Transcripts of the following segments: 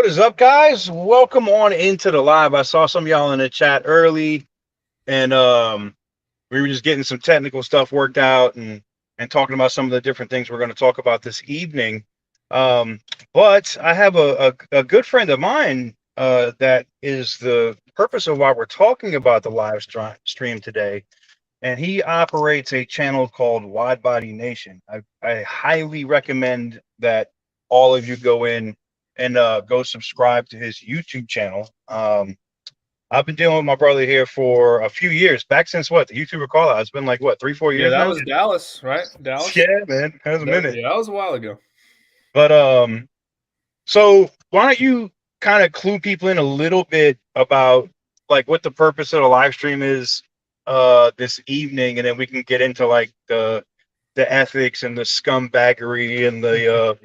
is up, guys? Welcome on into the live. I saw some of y'all in the chat early, and we were just getting some technical stuff worked out and talking about some of the different things we're going to talk about this evening. But I have a good friend of mine that is the purpose of why we're talking about the live stream today, and he operates a channel called Wide Body Nation. I highly recommend that all of you go in and go subscribe to his YouTube channel. I've been dealing with my brother here for a few years, back since what, the YouTuber call out. It's been like what, 3-4 Yeah, years that now? was Dallas, right? Dallas. Yeah, man, that was a minute. Yeah, that was a while ago. But so why don't you kind of clue people in a little bit about like what the purpose of the live stream is this evening, and then we can get into like the ethics and the scumbaggery and the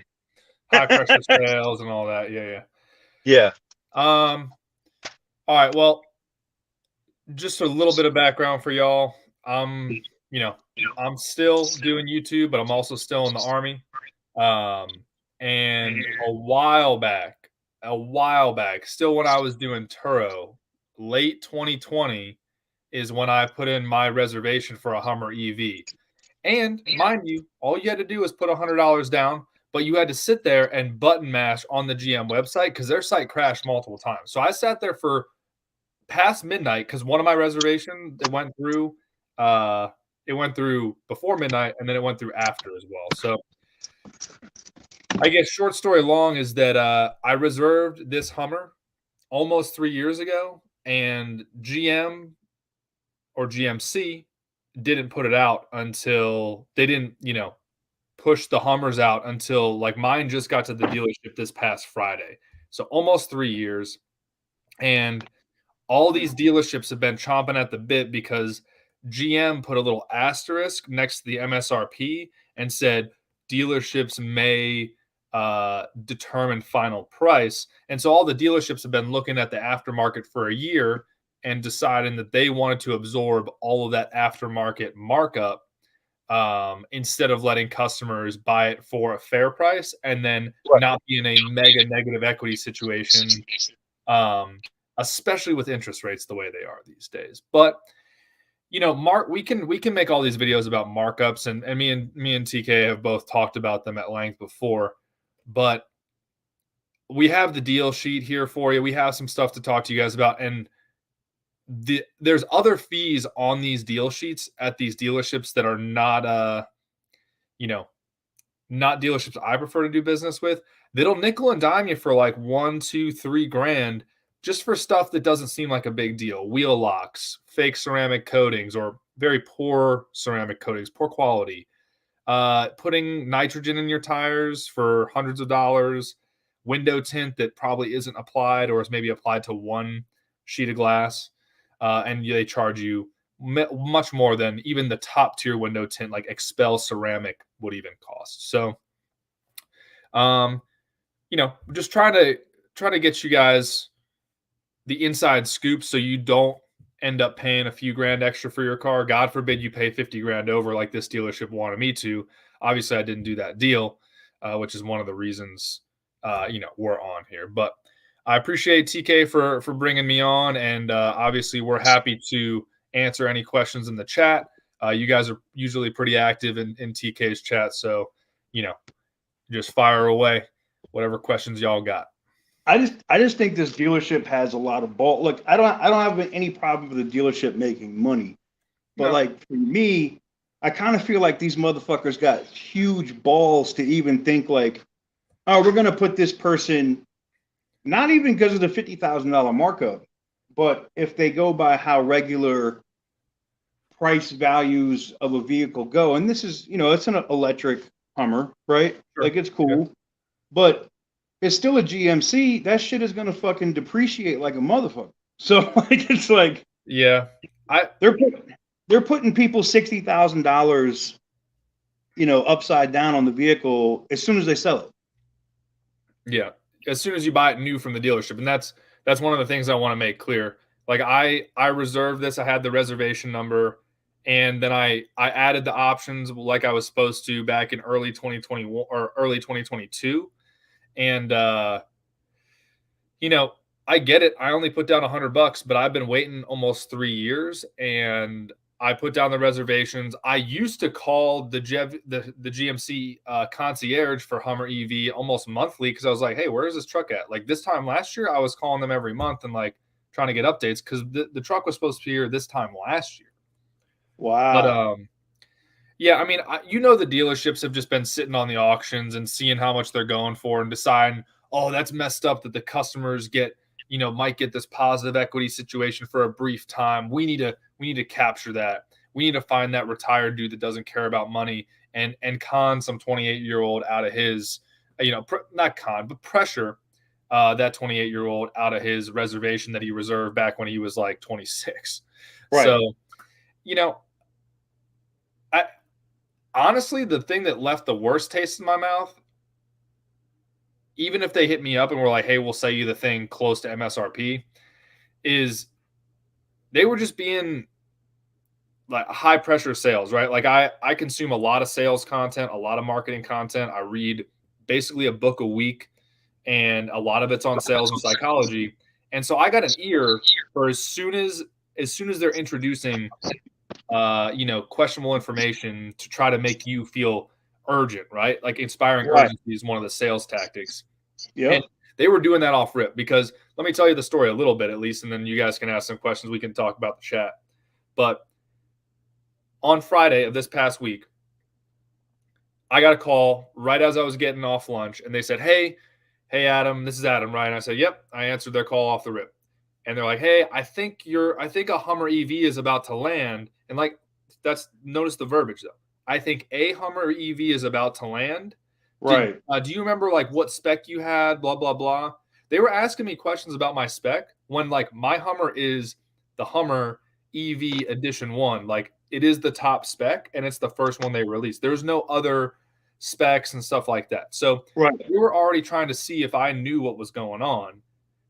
High pressure sales and all that. Yeah. yeah. All right. Well, just a little bit of background for y'all. I'm still doing YouTube, but I'm also still in the Army. And a while back, still when I was doing Turo, late 2020 is when I put in my reservation for a Hummer EV. And mind you, all you had to do was put $100 down, but you had to sit there and button mash on the GM website because their site crashed multiple times. So I sat there for past midnight because one of my reservations it went through before midnight and then it went through after as well. So I guess short story long is that I reserved this Hummer almost 3 years ago, and GM or GMC didn't put it out until they didn't, push the Hummers out until like mine just got to the dealership this past Friday. So almost 3 years. And all these dealerships have been chomping at the bit because GM put a little asterisk next to the MSRP and said dealerships may determine final price. And so all the dealerships have been looking at the aftermarket for a year and deciding that they wanted to absorb all of that aftermarket markup instead of letting customers buy it for a fair price and then not be in a mega negative equity situation, especially with interest rates the way they are these days. But Mark, we can make all these videos about markups, and me and TK have both talked about them at length before. But we have the deal sheet here for you. We have some stuff to talk to you guys about, and there's other fees on these deal sheets at these dealerships that are not not dealerships I prefer to do business with. That'll nickel and dime you for like $1, $2, $3 just for stuff that doesn't seem like a big deal. Wheel locks, fake ceramic coatings, or very poor ceramic coatings, poor quality. Putting nitrogen in your tires for hundreds of dollars. Window tint that probably isn't applied or is maybe applied to one sheet of glass. And they charge you much more than even the top tier window tint like Expel ceramic would even cost. So, just try to get you guys the inside scoop so you don't end up paying a few grand extra for your car. God forbid you pay 50 grand over like this dealership wanted me to. Obviously, I didn't do that deal, which is one of the reasons we're on here. But I appreciate TK for bringing me on, and obviously we're happy to answer any questions in the chat. You guys are usually pretty active in TK's chat, so just fire away whatever questions y'all got. I just think this dealership has a lot of ball. Look, I don't have any problem with the dealership making money, but like for me, I kind of feel like these motherfuckers got huge balls to even think like, oh, we're gonna put this person, not even because of the $50,000 markup, but if they go by how regular price values of a vehicle go, and this is, it's an electric Hummer, right? Sure. Like it's cool, but it's still a GMC. That shit is gonna fucking depreciate like a motherfucker. So like it's like, yeah, they're putting people $60,000, upside down on the vehicle as soon as they sell it. Yeah, as soon as you buy it new from the dealership, and that's one of the things I want to make clear. Like I reserved this. I had the reservation number, and then I added the options like I was supposed to back in early 2021 or early 2022. And I get it. I only put down $100, but I've been waiting almost 3 years, and I put down the reservations. I used to call the GMC concierge for Hummer EV almost monthly because I was like, hey, where is this truck at? Like this time last year, I was calling them every month and like trying to get updates because the truck was supposed to be here this time last year. But Wow. yeah, I mean, the dealerships have just been sitting on the auctions and seeing how much they're going for and deciding, oh, that's messed up that the customers might get this positive equity situation for a brief time. We need to capture that. We need to find that retired dude that doesn't care about money and con some 28-year-old out of his, not con, but pressure that 28-year-old out of his reservation that he reserved back when he was like 26. Right. So, I honestly, the thing that left the worst taste in my mouth, even if they hit me up and were like, hey, we'll sell you the thing close to MSRP, is they were just being like high pressure sales, right? Like I consume a lot of sales content, a lot of marketing content. I read basically a book a week, and a lot of it's on sales and psychology. And so I got an ear for as soon as they're introducing questionable information to try to make you feel urgent, right? Like inspiring urgency is one of the sales tactics. Yeah. And they were doing that off rip because let me tell you the story a little bit at least, and then you guys can ask some questions. We can talk about the chat. But on Friday of this past week, I got a call right as I was getting off lunch, and they said, hey, Adam, this is Adam, right? And I said, yep. I answered their call off the rip. And they're like, hey, I think a Hummer EV is about to land. And like, notice the verbiage though. I think a Hummer EV is about to land. Right. Do you remember like what spec you had? Blah, blah, blah. They were asking me questions about my spec when like my Hummer is the Hummer EV Edition 1. Like it is the top spec and it's the first one they released. There's no other specs and stuff like that. So we were already trying to see if I knew what was going on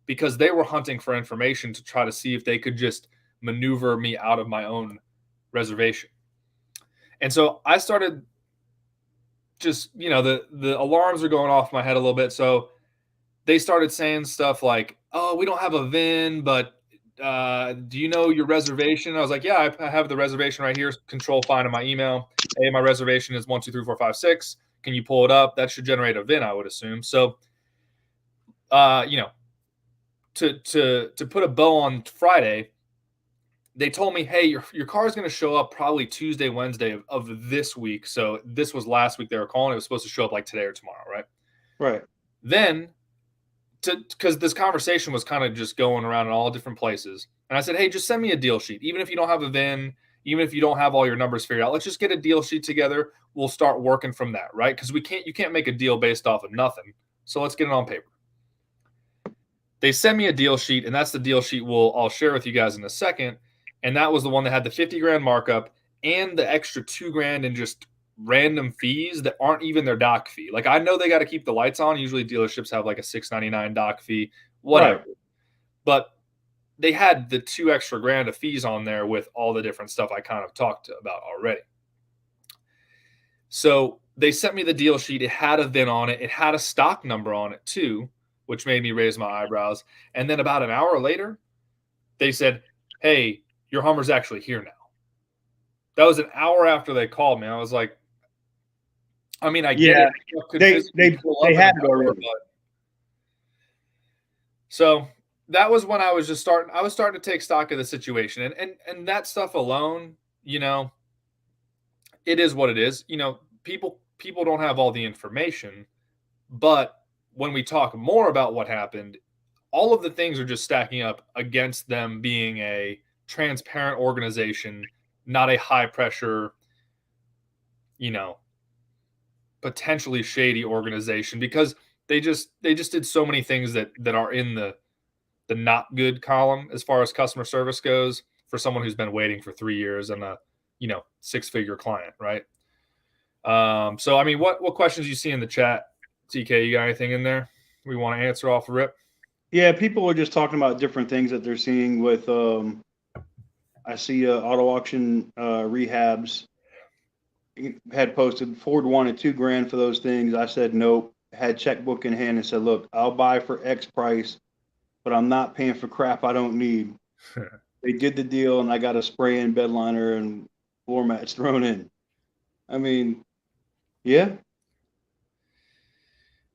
because they were hunting for information to try to see if they could just maneuver me out of my own reservation. And so I started just, the alarms are going off my head a little bit. So they started saying stuff like, oh, we don't have a VIN, but do you know your reservation? I was like, yeah, I have the reservation right here. Control find in my email. Hey, my reservation is 1, 2, 3, 4, 5, 6. Can you pull it up? That should generate a VIN, I would assume. So, to put a bow on Friday, they told me, hey, your car is going to show up probably Tuesday, Wednesday of this week. So this was last week they were calling. It was supposed to show up like today or tomorrow, right? Right. Then, because this conversation was kind of just going around in all different places. And I said, hey, just send me a deal sheet. Even if you don't have a VIN, even if you don't have all your numbers figured out, let's just get a deal sheet together. We'll start working from that, right? Because you can't make a deal based off of nothing. So let's get it on paper. They sent me a deal sheet, and that's the deal sheet I'll share with you guys in a second. And that was the one that had the 50 grand markup and the extra $2,000 in just random fees that aren't even their dock fee. Like I know they got to keep the lights on. Usually dealerships have like a $6.99 dock fee, whatever. Right. But they had the $2 extra grand of fees on there with all the different stuff I kind of talked about already. So they sent me the deal sheet. It had a VIN on it. It had a stock number on it too, which made me raise my eyebrows. And then about an hour later, they said, hey, your Hummer's actually here now. That was an hour after they called me. I was like, I mean, I get it. They had it already. So that was when I was starting to take stock of the situation. And that stuff alone, it is what it is. People don't have all the information, but when we talk more about what happened, all of the things are just stacking up against them being a transparent organization, not a high pressure, potentially shady organization, because they just did so many things that are in the not good column as far as customer service goes for someone who's been waiting for 3 years and a 6-figure client, right? So I mean, what questions you see in the chat, TK? You got anything in there we want to answer off the rip? Yeah, people are just talking about different things that they're seeing with I see auto auction rehabs had posted Ford wanted $2,000 for those things. I said nope. Had checkbook in hand and said, look, I'll buy for X price. but I'm not paying for crap I don't need. They did the deal, and I got a spray-in bed liner and floor mats thrown in. I mean, yeah.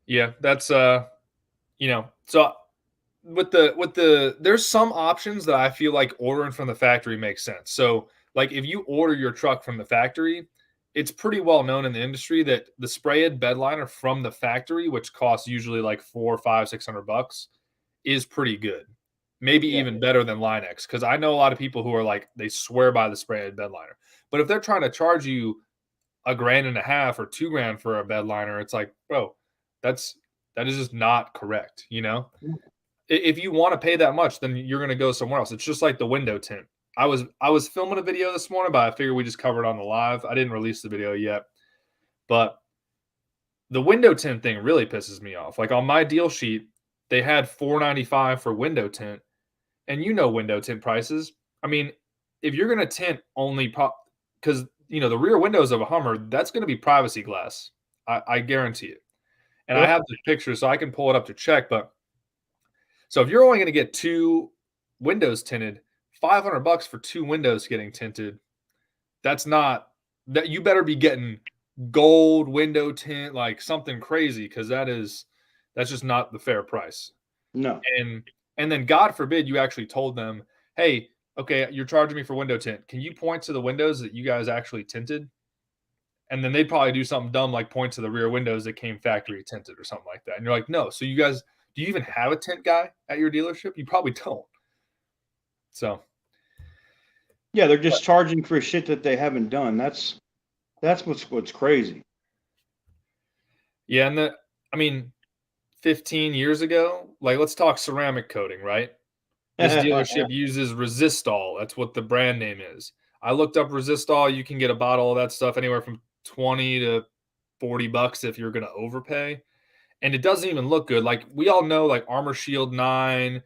Yeah, that's you know, so with the there's some options that I feel like ordering from the factory makes sense. So, like if you order your truck from the factory, it's pretty well known in the industry that the spray-in bed liner from the factory, which costs usually like 4, 5, 600 bucks, is pretty good. Maybe Yeah. even better than Linex, because I know a lot of people who are like they swear by the spray-in bed liner. But if they're trying to charge you $1.50 or $2,000 for a bed liner, it's like, bro, that is just not correct. If you want to pay that much, then you're going to go somewhere else. It's just like the window tint. I was filming a video this morning, but I figured we just covered it on the live. I didn't release the video yet, but the window tint thing really pisses me off. Like on my deal sheet, they had $4.95 for window tint, and window tint prices. I mean, if you're going to tint only because the rear windows of a Hummer, that's going to be privacy glass. I guarantee it. And I Yep. have the picture, so I can pull it up to check. But so if you're only going to get 2 windows tinted, $500 for 2 windows getting tinted, that's not that. You better be getting gold window tint, like something crazy, because that's just not the fair price. No. And then God forbid you actually told them, hey, okay, you're charging me for window tint. Can you point to the windows that you guys actually tinted? And then they'd probably do something dumb like point to the rear windows that came factory tinted or something like that. And you're like, no. So you guys, do you even have a tint guy at your dealership? You probably don't. So Yeah, they're just charging for shit that they haven't done. That's what's crazy. yeah, and I mean, 15 years ago, like let's talk ceramic coating, right? This dealership uses Resistol. That's what the brand name is. I looked up Resistol. You can get a bottle of that stuff anywhere from 20 to 40 bucks if you're going to overpay. And it doesn't even look good. Like we all know, like Armor Shield 9,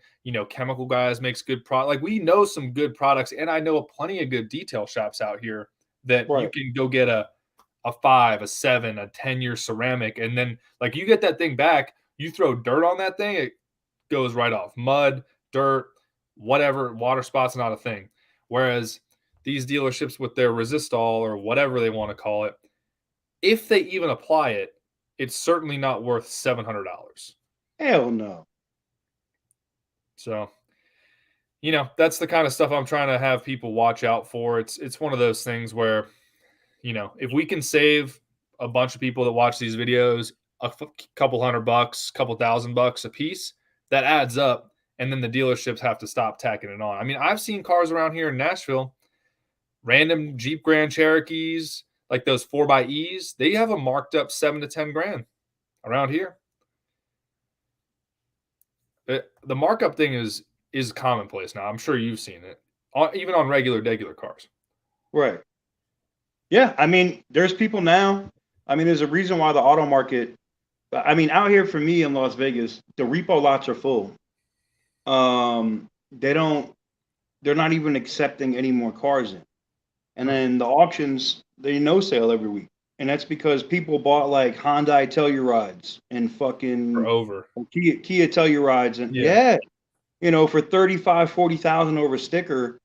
Chemical Guys makes good product. Like we know some good products, and I know plenty of good detail shops out here that you Right. can go get a 5, a 7, a 10-year ceramic, and then like you get that thing back, you throw dirt on that thing, it goes right off. Mud, dirt, whatever, water spots, not a thing. Whereas these dealerships with their Resistol or whatever they want to call it, if they even apply it, it's certainly not worth $700. Hell no. So, that's the kind of stuff I'm trying to have people watch out for. It's one of those things where, if we can save a bunch of people that watch these videos couple $100, couple $1,000 a piece, that adds up. And then the dealerships have to stop tacking it on. I mean, I've seen cars around here in Nashville, random Jeep Grand Cherokees, like those 4xEs, they have a marked up 7 to 10 grand around here. The markup thing is commonplace now. I'm sure you've seen it, even on regular cars. Right. Yeah, I mean, there's people now. I mean, there's a reason why the auto market. I mean, out here for me in Las Vegas, the repo lots are full. They don't. They're not even accepting any more cars in, and then the auctions they no sale every week, and that's because people bought like Hyundai Tellurides and fucking For over. Kia Tellurides, and Yeah. for 35,000-40,000 over sticker.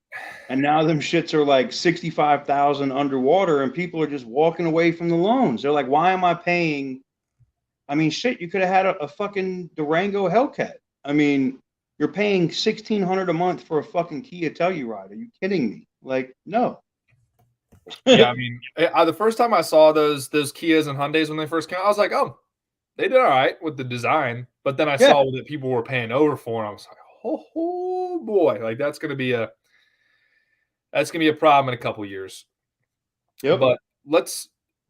And now them shits are like 65,000 underwater, and people are just walking away from the loans. They're like, "Why am I paying?" I mean, shit, you could have had a fucking Durango Hellcat. I mean, you're paying 1,600 a month for a fucking Kia Telluride. Are you kidding me? Like, no. Yeah, I mean, the first time I saw those Kias and Hyundais when they first came out, I was like, oh, they did all right with the design. But then I Yeah. saw that people were paying over for them. I was like, oh boy, like that's gonna be a problem in a couple years. Yep. But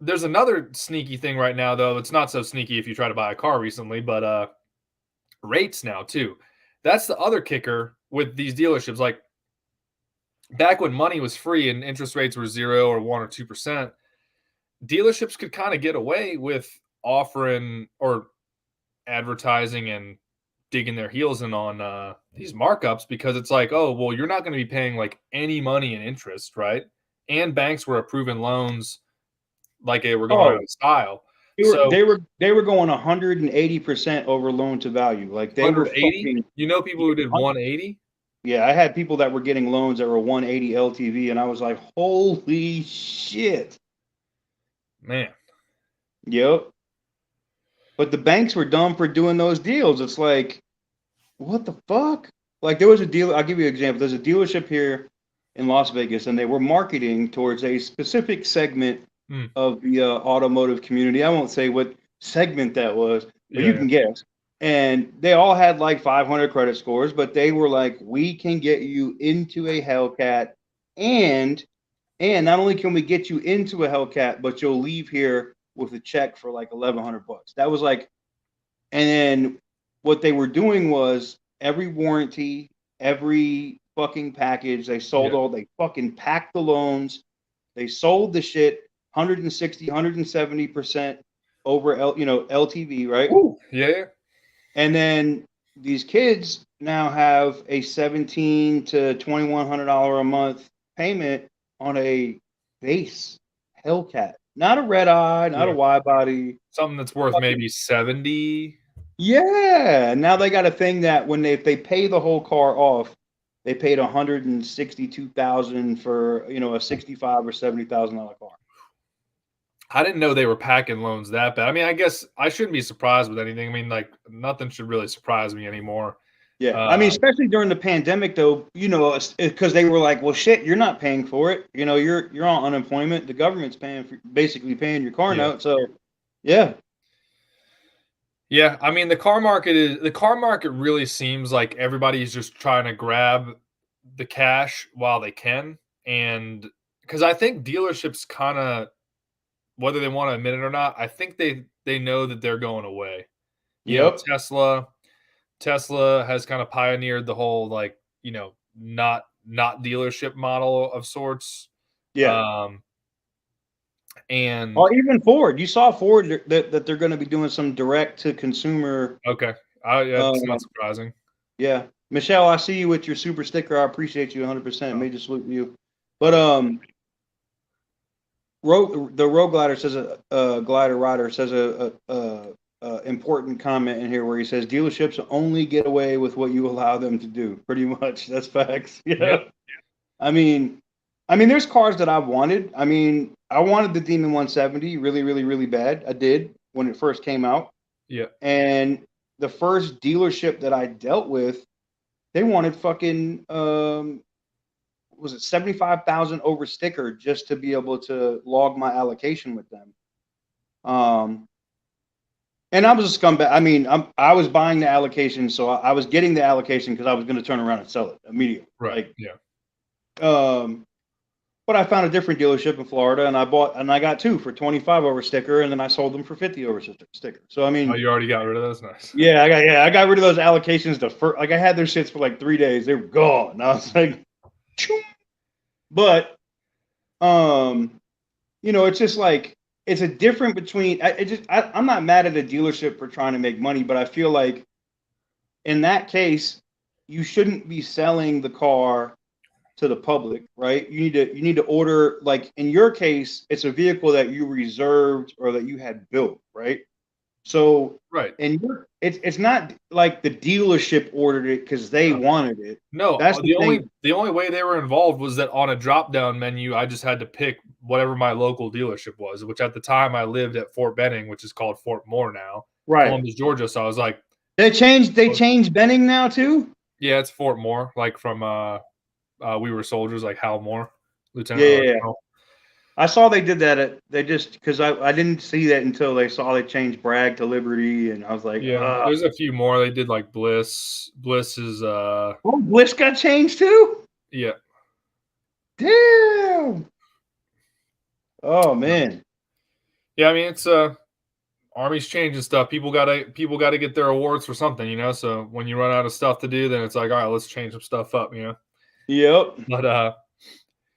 there's another sneaky thing right now, though. It's not so sneaky if you try to buy a car recently, but rates now too. That's the other kicker with these dealerships. Like back when money was free and interest rates were 0 or 1 or 2%, dealerships could kind of get away with offering or advertising and digging their heels in on these markups, because it's like, oh, well, you're not going to be paying like any money in interest, right? And banks were approving loans like they were going out of style. They were going 180% over loan to value. Like they were 180. fucking. You know people who did 180. Yeah, I had people that were getting loans that were 180 LTV, and I was like, holy shit. Man. Yep. But the banks were dumb for doing those deals. It's like, what the fuck? Like there was a deal. I'll give you an example. There's a dealership here in Las Vegas, and they were marketing towards a specific segment of the automotive community. I won't say what segment that was, but you can guess. And they all had like 500 credit scores, but they were like, we can get you into a Hellcat, and not only can we get you into a Hellcat, but you'll leave here with a check for like $1,100. That was like, and then what they were doing was every warranty, every fucking package, they sold they fucking packed the loans, they sold the shit 160, 170% over LTV, right? Ooh, yeah. And then these kids now have a $1,700 to $2,100 a month payment on a base Hellcat, not a red eye, not a wide body, something that's worth maybe 70. Yeah, now they got a thing that if they pay the whole car off, they paid $162,000 for a $65,000 or $70,000 car. I didn't know they were packing loans that bad. I mean, I guess I shouldn't be surprised with anything. I mean, like nothing should really surprise me anymore. Yeah, I mean, especially during the pandemic, though, because they were like, "Well, shit, you're not paying for it. You're on unemployment. The government's basically paying your car note." So, yeah. Yeah, I mean the car market really seems like everybody's just trying to grab the cash while they can, and because I think dealerships kind of, whether they want to admit it or not, I think they know that they're going away. Yep. Tesla has kind of pioneered the whole not dealership model of sorts. Yeah. And even Ford, you saw Ford that they're going to be doing some direct to consumer. Okay, that's not surprising. Yeah, Michelle, I see you with your super sticker. I appreciate you 100%. Major salute to you. But the Road Glider says Glider Rider says a important comment in here where he says dealerships only get away with what you allow them to do. Pretty much, that's facts. Yeah. I mean, there's cars that I've wanted. I mean, I wanted the Demon 170 really, really, really bad. I did when it first came out. Yeah. And the first dealership that I dealt with, they wanted fucking was it 75,000 over sticker just to be able to log my allocation with them. And I was a scumbag. I mean, I was buying the allocation, so I was getting the allocation because I was going to turn around and sell it immediately. Right. But I found a different dealership in Florida, and I got two for 25 over sticker, and then I sold them for 50 over sticker. So I mean, you already got rid of those, nice. Yeah, I got rid of those allocations. I had their shits for like 3 days. They were gone. And I was like, Choom. But it's just like it's a difference between. I'm not mad at a dealership for trying to make money, but I feel like in that case, you shouldn't be selling the car to the public, right? You need to order, like in your case, it's a vehicle that you reserved or that you had built, right? So and it's not like the dealership ordered it because they wanted it. No, that's the only way they were involved was that on a drop down menu, I just had to pick whatever my local dealership was, which at the time I lived at Fort Benning, which is called Fort Moore now, Columbus, Georgia. So I was like, they changed Benning now too. Yeah, it's Fort Moore, like from We Were Soldiers, like Hal Moore, Lieutenant. Yeah. I saw they did that. They just because I didn't see that until they changed Bragg to Liberty, and I was like, there's a few more. They did like Bliss. Bliss is Bliss got changed too. Yeah. Damn. Oh man. Yeah, I mean it's Army's changing stuff. People gotta get their awards for something, So when you run out of stuff to do, then it's like, all right, let's change some stuff up, Yep. But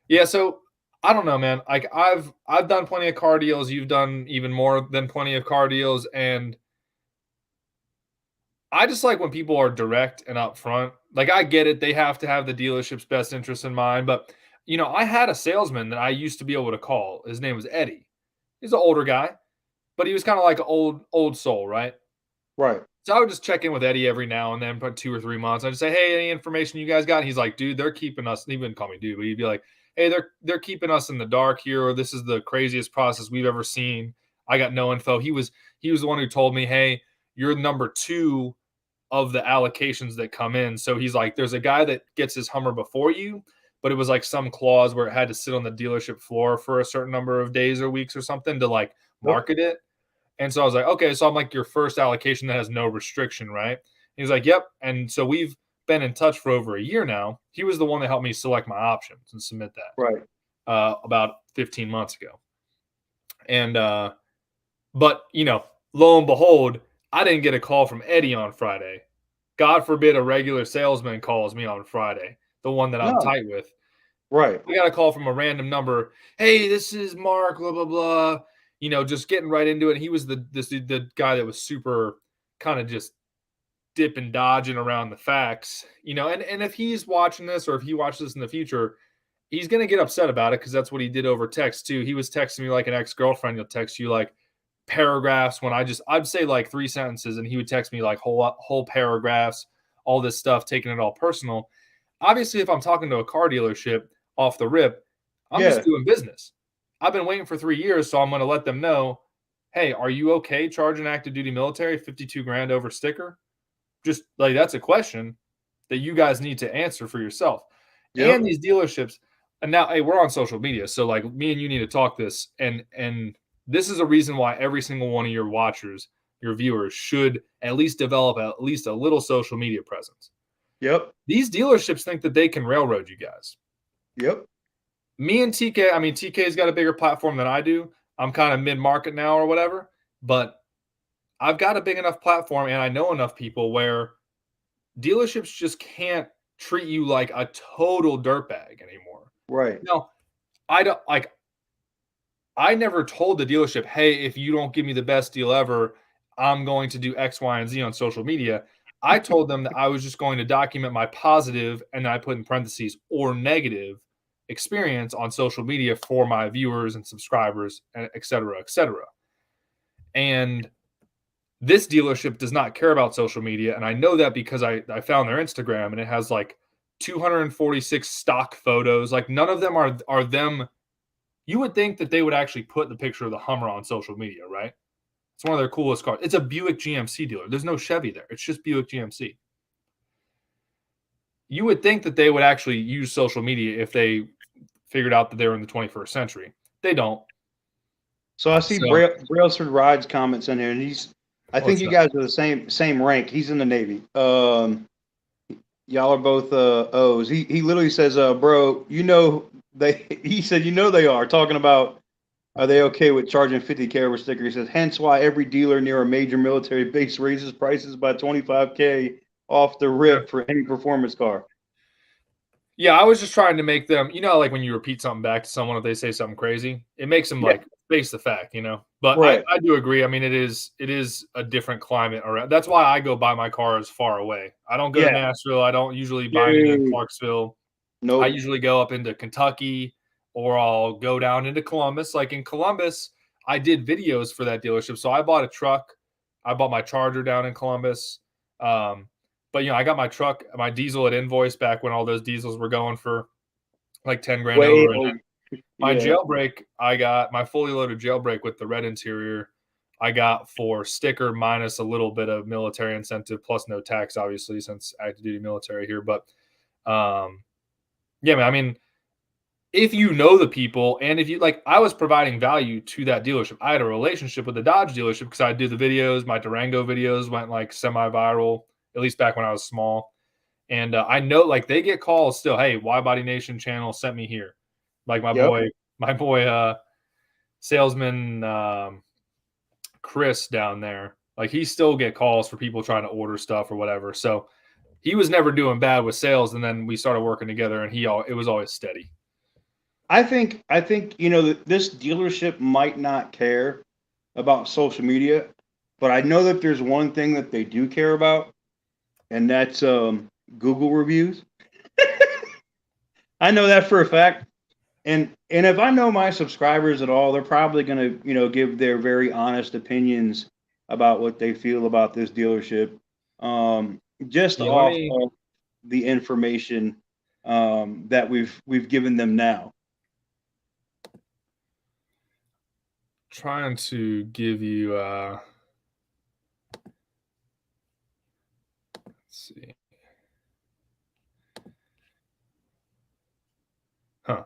yeah, so I don't know, man. Like I've done plenty of car deals. You've done even more than plenty of car deals, and I just like when people are direct and upfront. Like I get it; they have to have the dealership's best interest in mind. But I had a salesman that I used to be able to call. His name was Eddie. He's an older guy, but he was kind of like an old soul, right? Right. So I would just check in with Eddie every now and then, for 2 or 3 months. I'd just say, "Hey, any information you guys got?" And he's like, "Dude, they're keeping us." He wouldn't call me dude, but he'd be like, "Hey, they're keeping us in the dark here, or this is the craziest process we've ever seen. I got no info." He was the one who told me, "Hey, you're number 2 of the allocations that come in." So he's like, "There's a guy that gets his Hummer before you, but it was like some clause where it had to sit on the dealership floor for a certain number of days or weeks or something to like Yep. market it." And so I was like, okay, so I'm like your first allocation that has no restriction, right? He was like, yep. And so we've been in touch for over a year now. He was the one that helped me select my options and submit that Right. about 15 months ago. And, but, lo and behold, I didn't get a call from Eddie on Friday. God forbid a regular salesman calls me on Friday, the one that I'm No. tight with. Right. I got a call from a random number. Hey, this is Mark, blah, blah, blah. Just getting right into it. And he was the guy that was super kind of just dipping, dodging around the facts, and if he's watching this or if he watches this in the future, he's going to get upset about it because that's what he did over text too. He was texting me like an ex-girlfriend. He'll text you like paragraphs when I'd say like 3 sentences and he would text me like whole paragraphs, all this stuff, taking it all personal. Obviously, if I'm talking to a car dealership off the rip, I'm just Yeah. doing business. I've been waiting for 3 years, so I'm going to let them know, hey, are you okay charging active duty military 52 grand over sticker? Just like that's a question that you guys need to answer for yourself. Yep. And these dealerships, and now, hey, we're on social media, so like me and you need to talk this, and this is a reason why every single one of your watchers, your viewers, should at least develop at least a little social media presence. Yep. These dealerships think that they can railroad you guys. Yep. Me and TK, I mean, TK's got a bigger platform than I do. I'm kind of mid-market now or whatever, but I've got a big enough platform and I know enough people where dealerships just can't treat you like a total dirtbag anymore. Right. No, I never told the dealership, hey, if you don't give me the best deal ever, I'm going to do X, Y, and Z on social media. I told them that I was just going to document my positive, and I put in parentheses, or negative experience on social media for my viewers and subscribers, et cetera, et cetera. And this dealership does not care about social media. And I know that because I found their Instagram and it has like 246 stock photos. Like none of them are them. You would think that they would actually put the picture of the Hummer on social media, right? It's one of their coolest cars. It's a Buick GMC dealer. There's no Chevy there. It's just Buick GMC. You would think that they would actually use social media if they figured out that they were in the 21st century. They don't. So I see Brailsford Rides comments in here, and I think you guys are the same rank. He's in the Navy. Y'all are both O's. He literally says, bro, he said, they are talking about, are they okay with charging 50K over sticker? He says, hence why every dealer near a major military base raises prices by 25K off the rip for any performance car. Yeah, I was just trying to make them, like when you repeat something back to someone, if they say something crazy, it makes them like face the fact, But right. I do agree. I mean, it is a different climate around. That's why I go buy my cars far away. I don't go to Nashville. I don't usually buy anything in Clarksville. Nope. I usually go up into Kentucky or I'll go down into Columbus. Like in Columbus, I did videos for that dealership. So I bought a truck. I bought my Charger down in Columbus. But I got my truck, my diesel at invoice back when all those diesels were going for like 10 grand over. And my jailbreak, I got my fully loaded jailbreak with the red interior. I got for sticker minus a little bit of military incentive plus no tax, obviously, since active duty military here. But yeah, man, I mean, if you know the people and if you like, I was providing value to that dealership. I had a relationship with the Dodge dealership because I do the videos. My Durango videos went like semi-viral, at least back when I was small. And I know like they get calls still. Hey, Why Body Nation channel sent me here. Like my boy, salesman Chris down there. Like he still get calls for people trying to order stuff or whatever. So he was never doing bad with sales. And then we started working together and it was always steady. I think this dealership might not care about social media, but I know that there's one thing that they do care about, and that's Google reviews. I know that for a fact, and And if I know my subscribers at all, they're probably going to, give their very honest opinions about what they feel about this dealership, just Yeah, let off me of the information that we've given them now. trying to give you let's see. Huh.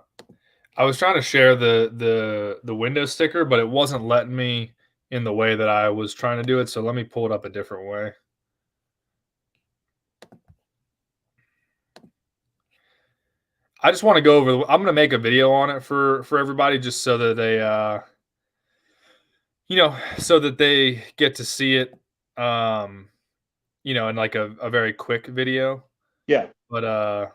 I was trying to share the window sticker, but it wasn't letting me in the way that I was trying to do it. So let me pull it up a different way. I just want to go over. I'm going to make a video on it for everybody, just so that they, so that they get to see it, in like a very quick video. Yeah. But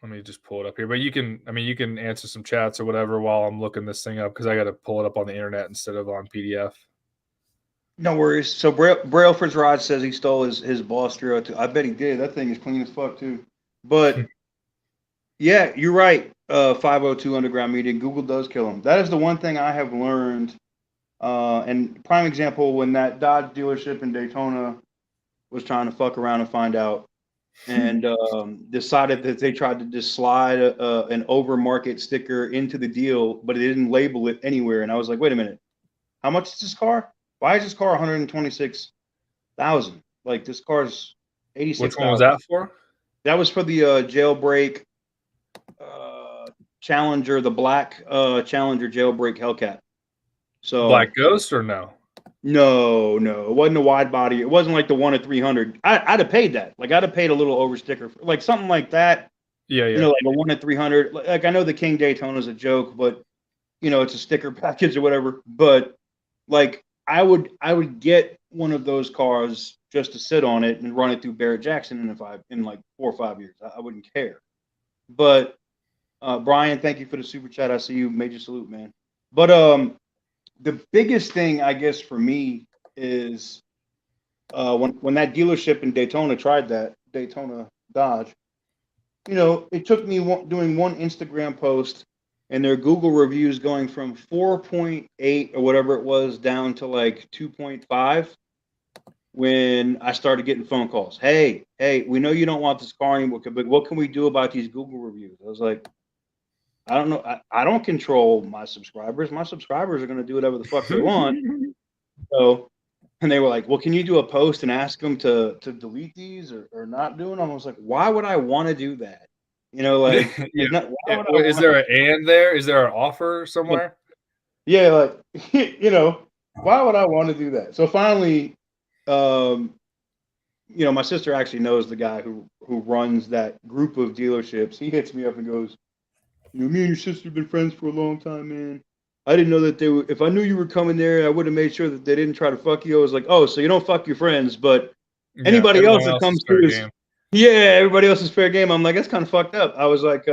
let me just pull it up here. But you can answer some chats or whatever while I'm looking this thing up, because I got to pull it up on the internet instead of on PDF. No worries. So Brailford's Rod says he stole his Boss 302. I bet he did. That thing is clean as fuck too. But yeah, you're right. 502 Underground Media. Google does kill him. That is the one thing I have learned. And prime example, when that Dodge dealership in Daytona was trying to fuck around and find out, and decided that they tried to just slide an overmarket sticker into the deal, but it didn't label it anywhere. And I was like, wait a minute, how much is this car? Why is this car 126,000? Like, this car's 86,000. Which one was that for? That was for the Jailbreak Challenger, the black Challenger Jailbreak Hellcat. So Black Ghost or no? No, it wasn't a wide body. It wasn't like the one at 300. I'd have paid that. Like, I'd have paid a little over sticker, like something like that. Yeah. Like a one at 300. Like, I know the King Daytona is a joke, but it's a sticker package or whatever. But like, I would get one of those cars just to sit on it and run it through Barrett Jackson in like 4 or 5 years. I wouldn't care. But Brian, thank you for the super chat. I see you. Major salute, man. But the biggest thing, I guess, for me is when that dealership in Daytona tried that, Daytona Dodge, it took me doing one Instagram post and their Google reviews going from 4.8 or whatever it was down to like 2.5 when I started getting phone calls. Hey, we know you don't want this car anymore, but what can we do about these Google reviews? I was like, I don't know. I don't control my subscribers. My subscribers are going to do whatever the fuck they want. So, and they were like, well, can you do a post and ask them to delete these or not do it? I was like, why would I want to do that? Like, Is there an and there? Is there an offer somewhere? Yeah. Like, why would I want to do that? So finally, my sister actually knows the guy who runs that group of dealerships. He hits me up and goes, me and your sister have been friends for a long time, man. I didn't know that they were. If I knew you were coming there, I would have made sure that they didn't try to fuck you. I was like, oh, so you don't fuck your friends, but anybody else that comes through is, everybody else is fair game. I'm like, that's kind of fucked up. I was like,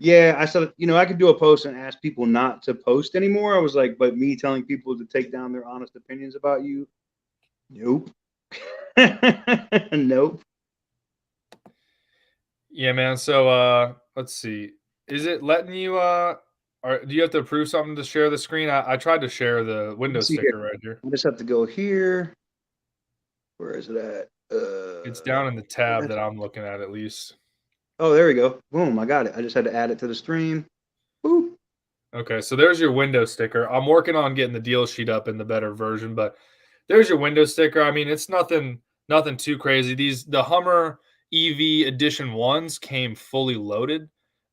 yeah. I said, I could do a post and ask people not to post anymore. I was like, but me telling people to take down their honest opinions about you, nope. Nope. Yeah, man. So let's see. Is it letting you or do you have to approve something to share the screen? I tried to share the window sticker right here. I just have to go here. Where is it at? It's down in the tab that I'm looking at least. Oh, there we go. Boom, I got it. I just had to add it to the stream. Boop. Okay, so there's your window sticker. I'm working on getting the deal sheet up in the better version, but there's your window sticker. I mean, it's nothing too crazy. The Hummer EV Edition 1s came fully loaded.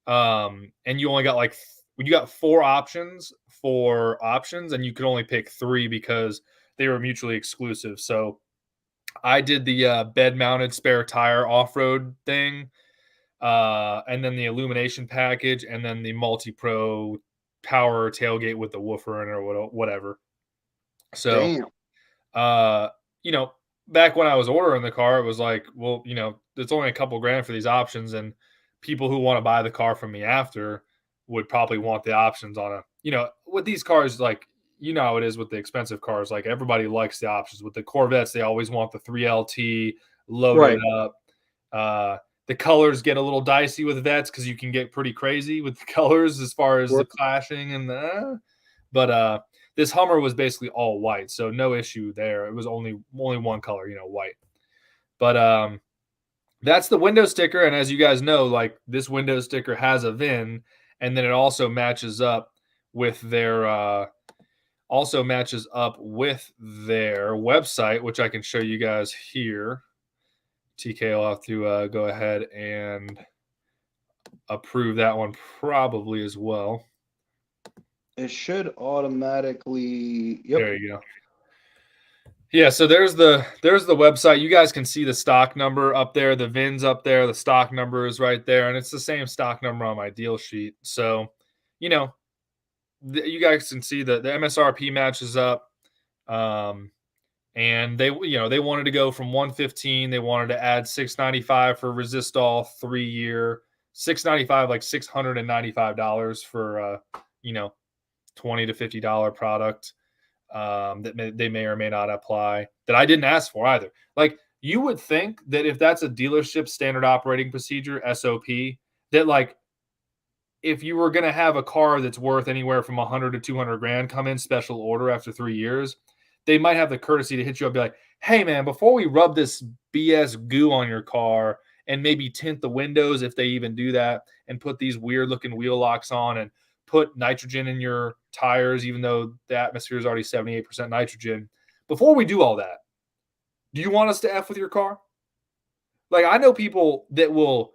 And you only got you got 4 options and you could only pick 3 because they were mutually exclusive. So I did the bed mounted spare tire off-road thing, and then the illumination package, and then the multi-pro power tailgate with the woofer in it or whatever. So, back when I was ordering the car, it was like, well, it's only a couple grand for these options, and people who want to buy the car from me after would probably want the options on with these cars, like, how it is with the expensive cars. Like, everybody likes the options. With the Corvettes, they always want the 3LT loaded up. The colors get a little dicey with vets because you can get pretty crazy with the colors as far as the clashing and the. But this Hummer was basically all white, so no issue there. It was only one color, white. But that's the window sticker, and as you guys know, like this window sticker has a VIN, and then it also matches up with their website, which I can show you guys here. TK will have to go ahead and approve that one probably as well. It should automatically. Yep. There you go. Yeah, so there's the website. You guys can see the stock number up there, the VIN's up there, the stock number is right there, and it's the same stock number on my deal sheet. So, you guys can see the MSRP matches up. And they wanted to go from 115. They wanted to add $695 for Resistol 3-year, $695 like $695 for $20 to $50 product that they may or may not apply that I didn't ask for either. Like you would think that if that's a dealership standard operating procedure SOP, that like if you were going to have a car that's worth anywhere from 100 to 200 grand come in special order after 3 years, they might have the courtesy to hit you up and be like, hey, man, before we rub this BS goo on your car and maybe tint the windows if they even do that and put these weird-looking wheel locks on and put nitrogen in your tires, even though the atmosphere is already 78% nitrogen, before we do all that, do you want us to F with your car? Like, I know people that will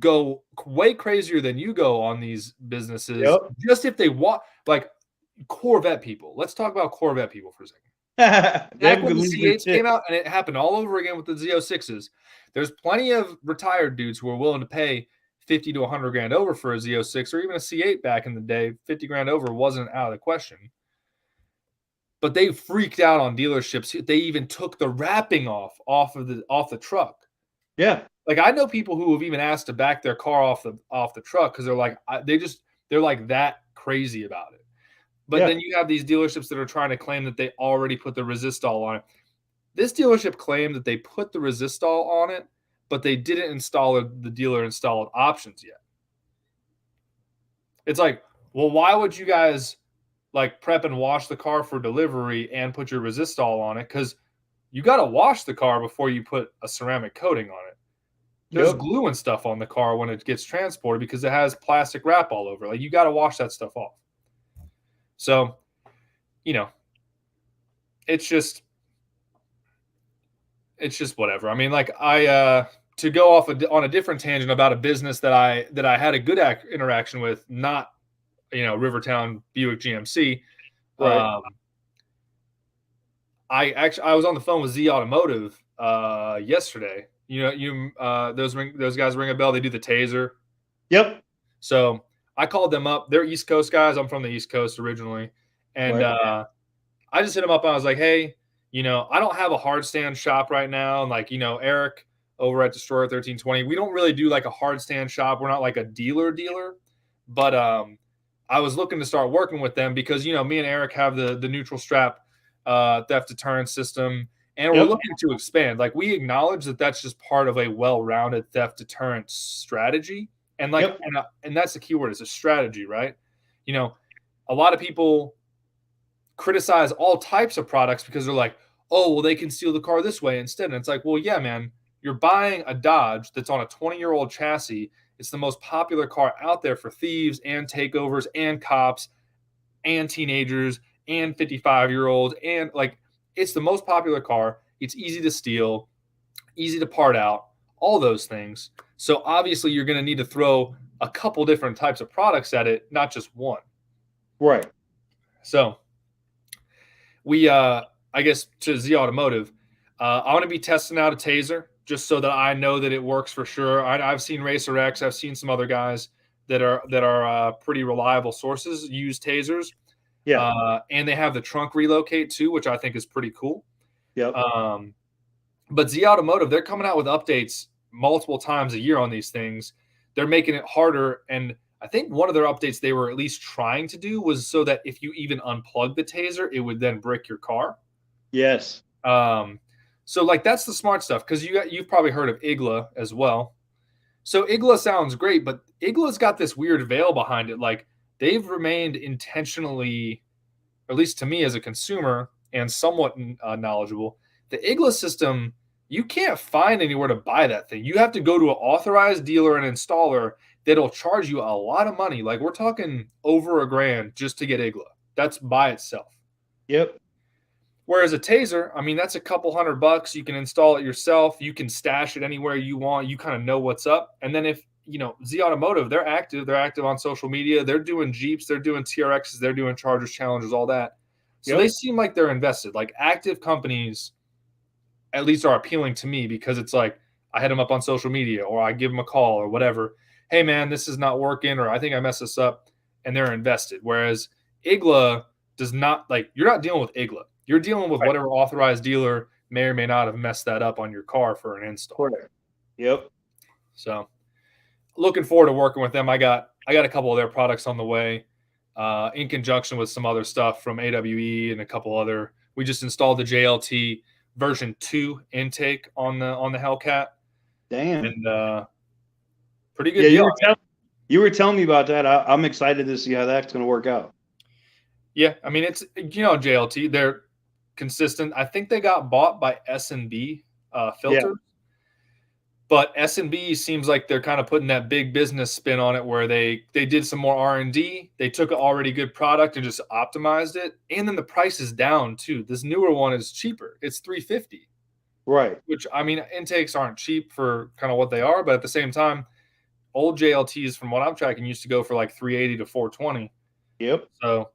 go way crazier than you go on these businesses just if they want, like, Corvette people. Let's talk about Corvette people for a second. Back when the C8s came out, and it happened all over again with the Z06s, there's plenty of retired dudes who are willing to pay 50 to 100 grand over for a Z06 or even a C8 back in the day. 50 grand over wasn't out of the question. But they freaked out on dealerships. They even took the wrapping off the truck. Yeah. Like I know people who have even asked to back their car off the truck because they're like they're like that crazy about it. But then you have these dealerships that are trying to claim that they already put the Resistol on it. This dealership claimed that they put the Resistol on it, but they didn't install the dealer installed options yet. It's like, well, why would you guys like prep and wash the car for delivery and put your Resistol on it? Because you got to wash the car before you put a ceramic coating on it. There's glue and stuff on the car when it gets transported because it has plastic wrap all over. Like you got to wash that stuff off. So, it's just whatever. I mean, like to go off on a different tangent about a business that I had a good interaction with, not, Rivertown Buick GMC. Right. I was on the phone with Z Automotive yesterday. Those guys ring a bell. They do the taser. Yep. So I called them up. They're East Coast guys. I'm from the East Coast originally. And I just hit them up. And I was like, hey, I don't have a hard stand shop right now. And like, Eric over at Destroyer 1320, we don't really do like a hard stand shop. We're not like a dealer. But I was looking to start working with them because, me and Eric have the neutral strap theft deterrent system. And we're looking to expand. Like we acknowledge that that's just part of a well-rounded theft deterrent strategy. And like, and that's the key word. It's a strategy, right? A lot of people criticize all types of products because they're like, oh, well, they can steal the car this way instead. And it's like, well, yeah, man, you're buying a Dodge that's on a 20-year-old chassis. It's the most popular car out there for thieves and takeovers and cops and teenagers and 55-year-olds. And like, it's the most popular car. It's easy to steal, easy to part out, all those things. So obviously you're going to need to throw a couple different types of products at it, not just one. Right. So we, I guess to Z Automotive, I want to be testing out a taser just so that I know that it works for sure. I've seen Racer X. I've seen some other guys that are pretty reliable sources use tasers. Yeah. And they have the trunk relocate too, which I think is pretty cool. Yep. But Z Automotive, they're coming out with updates multiple times a year on these things. They're making it harder. And I think one of their updates they were at least trying to do was so that if you even unplug the taser, it would then brick your car. Yes. So like that's the smart stuff because you've probably heard of IGLA as well. So Igla sounds great, but Igla's got this weird veil behind it. Like they've remained intentionally, or at least to me as a consumer and somewhat knowledgeable, the Igla system, you can't find anywhere to buy that thing. You have to go to an authorized dealer and installer that'll charge you a lot of money. Like we're talking over $1,000 just to get Igla. That's by itself. Yep. Whereas a taser, I mean, that's a couple $100. You can install it yourself. You can stash it anywhere you want. You kind of know what's up. And then if, Z Automotive, they're active. They're active on social media. They're doing Jeeps. They're doing TRXs. They're doing Chargers, Challengers, all that. So They seem like they're invested. Like active companies, at least, are appealing to me because it's like I hit them up on social media or I give them a call or whatever. Hey, man, this is not working, or I think I messed this up, and they're invested. Whereas Igla does not, like, you're not dealing with Igla. You're dealing with whatever authorized dealer may or may not have messed that up on your car for an install. Correct. Yep. So looking forward to working with them. I got a couple of their products on the way in conjunction with some other stuff from AWE and a couple other. We just installed the JLT version 2 intake on the Hellcat. Damn. And pretty good. Yeah, you were telling me about that. I'm excited to see how that's going to work out. Yeah, I mean, it's JLT. They're consistent. I think they got bought by S&B filters, but S&B seems like they're kind of putting that big business spin on it, where they did some more R&D. They took an already good product and just optimized it, and then the price is down too. This newer one is cheaper. It's $350, right? Which, I mean, intakes aren't cheap for kind of what they are, but at the same time, old JLTs, from what I'm tracking, used to go for like $380 to $420. Yep. So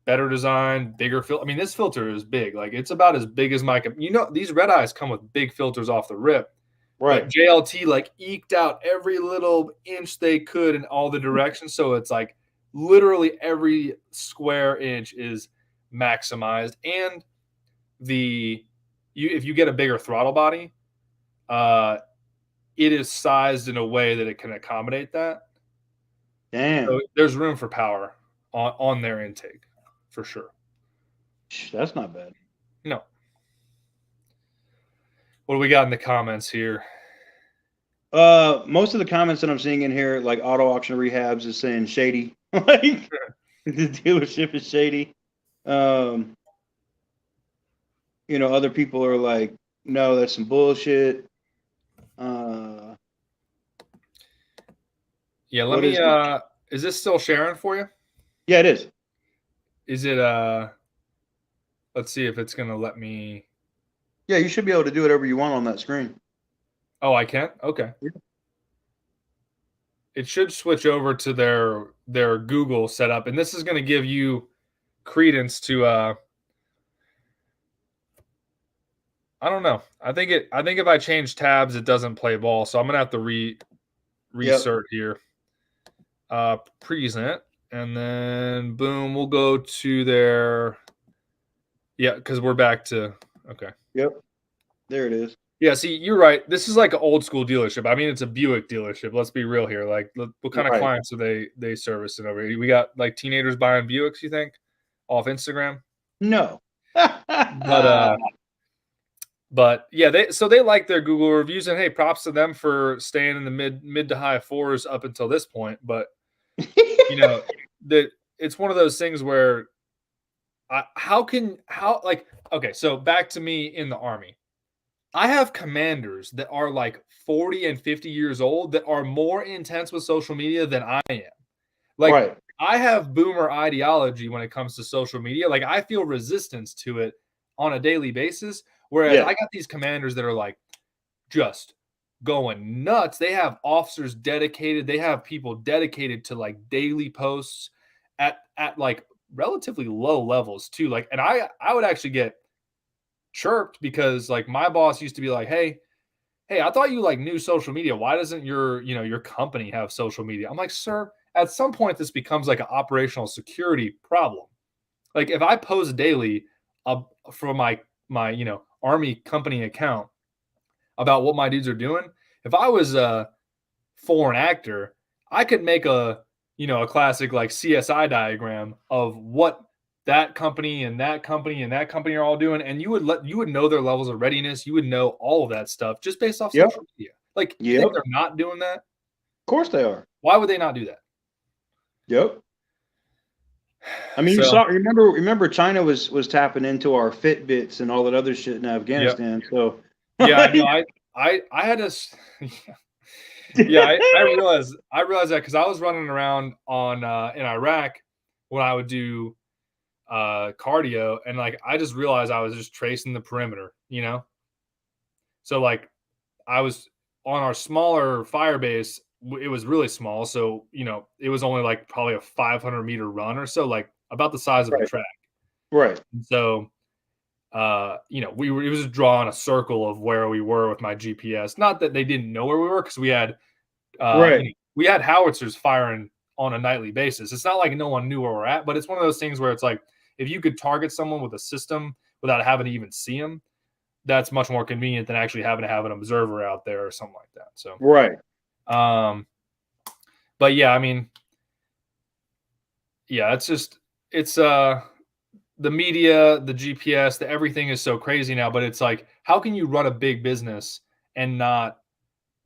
better design, bigger filter. I mean, this filter is big. Like, it's about as big as my, these red eyes come with big filters off the rip. Right. But JLT like eked out every little inch they could in all the directions. So it's like literally every square inch is maximized. And if you get a bigger throttle body, it is sized in a way that it can accommodate that. Damn. So there's room for power on their intake. For sure. That's not bad. No. What do we got in the comments here? Most of the comments that I'm seeing in here, like auto auction rehabs, is saying shady. Like the dealership is shady. Other people are like, no, that's some bullshit. Yeah, let me is this still sharing for you? Yeah, it is. Is it let's see if it's gonna let me. Yeah, you should be able to do whatever you want on that screen. Oh, I can? Okay. Yeah. It should switch over to their Google setup, and this is gonna give you credence to I don't know. I think if I change tabs, it doesn't play ball, so I'm gonna have to reinsert here. Present. And then boom, we'll go to their, because we're back to, okay. Yep. There it is. Yeah, see, you're right. This is like an old school dealership. I mean, it's a Buick dealership. Let's be real here. Like, what kind of clients are they servicing over here? We got like teenagers buying Buicks, you think, off Instagram? No. But yeah, they like their Google reviews, and hey, props to them for staying in the mid to high 4s up until this point. But that it's one of those things where okay, so back to me in the Army. I have commanders that are like 40 and 50 years old that are more intense with social media than I am. Like, I have boomer ideology when it comes to social media. Like, I feel resistance to it on a daily basis. Whereas I got these commanders that are like just going nuts. They have officers dedicated. They have people dedicated to like daily posts at like relatively low levels too. Like, and I would actually get chirped because like my boss used to be like, hey, I thought you like knew social media. Why doesn't your company have social media? I'm like, sir, at some point this becomes like an operational security problem. Like, if I post daily from my Army company account about what my dudes are doing, if I was a foreign actor, I could make a classic like CSI diagram of what that company and that company and that company are all doing, and you would know their levels of readiness. You would know all of that stuff just based off social media. Like, you think they're not doing that? course they are. Why would they not do that? Yep. I mean, remember China was tapping into our Fitbits and all that other shit in Afghanistan. Yep. So yeah, no, I had to. Yeah, I realized that because I was running around on in Iraq when I would do cardio, and like I just realized I was just tracing the perimeter, you know. So like I was on our smaller fire base. It was really small, so you know it was only like probably a 500-meter run or so, like about the size of a track. Right. And so, you know, it was just drawing a circle of where we were with my GPS. Not that they didn't know where we were, because we had, you know, we had howitzers firing on a nightly basis. It's not like no one knew where we're at, but it's one of those things where it's like if you could target someone with a system without having to even see them, that's much more convenient than actually having to have an observer out there or something like that. So right. But yeah, I mean, yeah, it's the media, the GPS, everything is so crazy now, but it's like, how can you run a big business and not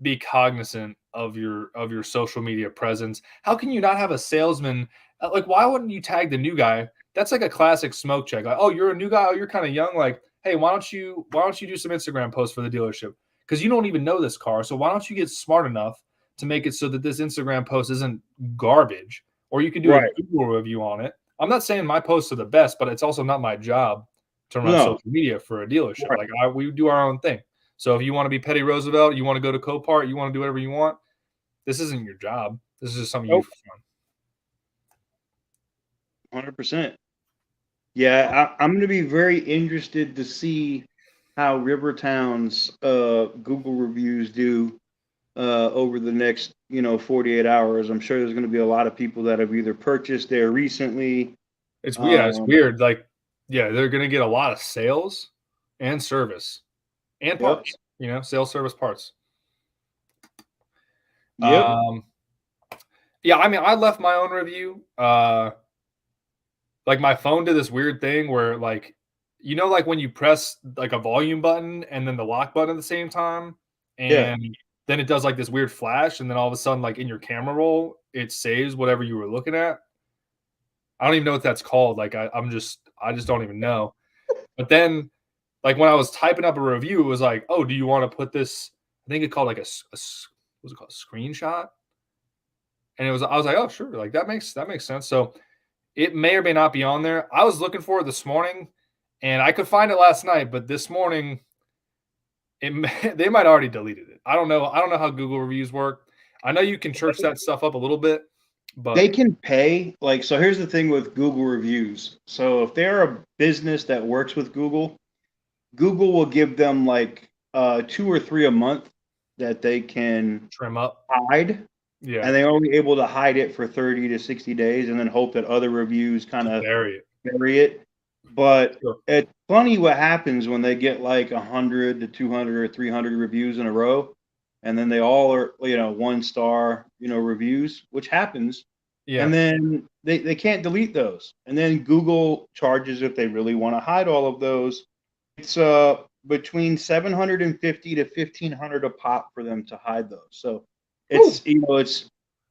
be cognizant of your social media presence? How can you not have a salesman? Like, why wouldn't you tag the new guy? That's like a classic smoke check. Like, oh, you're a new guy. Oh, you're kind of young. Like, hey, why don't you do some Instagram posts for the dealership? Because you don't even know this car. So why don't you get smart enough to make it so that this Instagram post isn't garbage, or you could do a Google review on it. I'm not saying my posts are the best, but it's also not my job to run social media for a dealership. Right. Like we do our own thing. So if you want to be Petty Roosevelt, you want to go to Copart, you want to do whatever you want, this isn't your job. This is just something you do for fun. 100%. Yeah, I'm going to be very interested to see how Rivertown's Google reviews do over the next 48 hours. I'm sure there's going to be a lot of people that have either purchased there recently. It's weird. Like, yeah, they're going to get a lot of sales and service and parts. Sales, service, parts. Yep. Yeah, I mean, I left my own review. Like my phone did this weird thing where, like, like when you press like a volume button and then the lock button at the same time, and then it does like this weird flash, and then all of a sudden, like in your camera roll, it saves whatever you were looking at. I don't even know what that's called. Like I just don't even know. But then, like when I was typing up a review, it was like, oh, do you want to put this? I think it called like a what's it called? A screenshot. And I was like, oh, sure. Like that makes sense. So it may or may not be on there. I was looking for it this morning, and I could find it last night, but this morning they might already deleted it. I don't know how Google reviews work. I know you can church that stuff up a little bit, but they can pay. Like, so here's the thing with Google reviews. So if they're a business that works with Google will give them like 2 or 3 a month that they can trim up, hide. Yeah. And they're only able to hide it for 30 to 60 days and then hope that other reviews kind of bury it. But it's funny what happens when they get like 100 to 200 or 300 reviews in a row, and then they all are 1-star reviews, which happens. Yeah. And then they can't delete those. And then Google charges, if they really want to hide all of those, it's between $750 to $1,500 a pop for them to hide those. So it's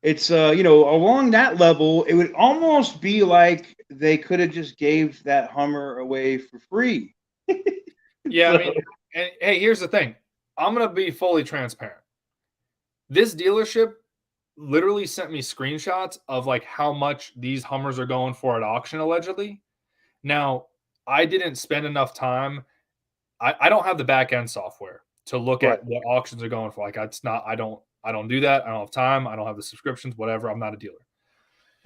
it's along that level, it would almost be like they could have just gave that Hummer away for free. Yeah, so. I mean, and, hey, here's the thing. I'm gonna be fully transparent. This dealership literally sent me screenshots of like how much these Hummers are going for at auction allegedly. Now, I didn't spend enough time. I don't have the back end software to look at what auctions are going for. Like it's not. I don't do that. I don't have time. I don't have the subscriptions. Whatever. I'm not a dealer.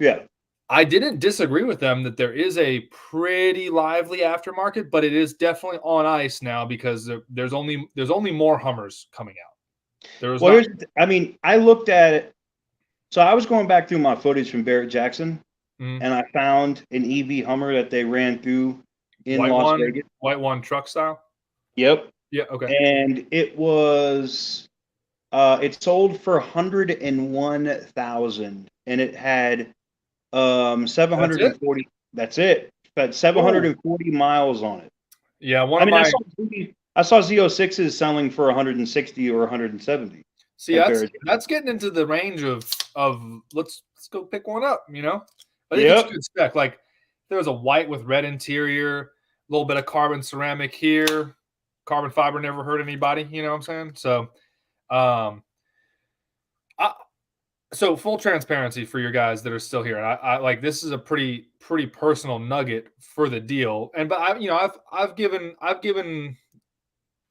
Yeah. I didn't disagree with them that there is a pretty lively aftermarket, but it is definitely on ice now because there's only more Hummers coming out. I mean, I looked at it. So I was going back through my footage from Barrett Jackson, and I found an EV Hummer that they ran through in Las Vegas. White one truck style? Yep. Yeah, okay. And it was it sold for $101,000, and it had 740. That's it. It had 740 miles on it. Yeah, I saw Z06s selling for 160 or 170. See, that's getting into the range of let's go pick one up, you know. I think it's a good spec. Like there was a white with red interior, a little bit of carbon ceramic here. Carbon fiber never hurt anybody, you know what I'm saying? So so full transparency for your guys that are still here. I like this is a pretty personal nugget for the deal. And but I've given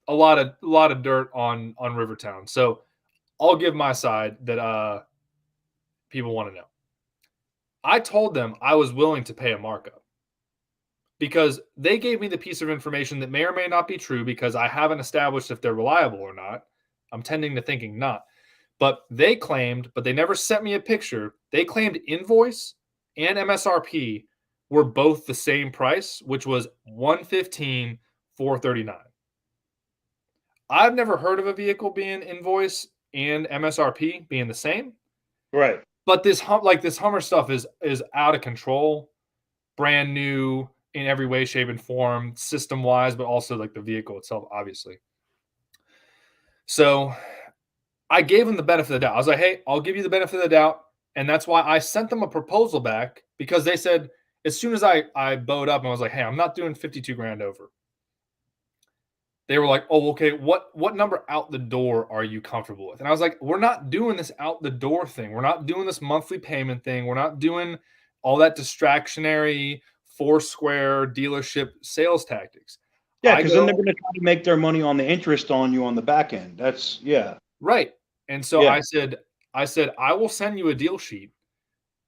a lot of dirt on Rivertown. So I'll give my side that people want to know. I told them I was willing to pay a markup because they gave me the piece of information that may or may not be true because I haven't established if they're reliable or not. I'm tending to thinking not. But they claimed, but they never sent me a picture. They claimed invoice and MSRP were both the same price, which was $115,439. I've never heard of a vehicle being invoice and MSRP being the same. Right. But this Hummer stuff is out of control, brand new in every way, shape, and form, system wise, but also like the vehicle itself, obviously. So I gave them the benefit of the doubt. I was like, hey, I'll give you the benefit of the doubt. And that's why I sent them a proposal back because they said, as soon as I bowed up and I was like, hey, I'm not doing 52 grand over. They were like, oh, okay, what number out the door are you comfortable with? And I was like, we're not doing this out the door thing. We're not doing this monthly payment thing. We're not doing all that distractionary Foursquare dealership sales tactics. Yeah, because then they're going to try to make their money on the interest on you on the back end. That's right. And so I said, I will send you a deal sheet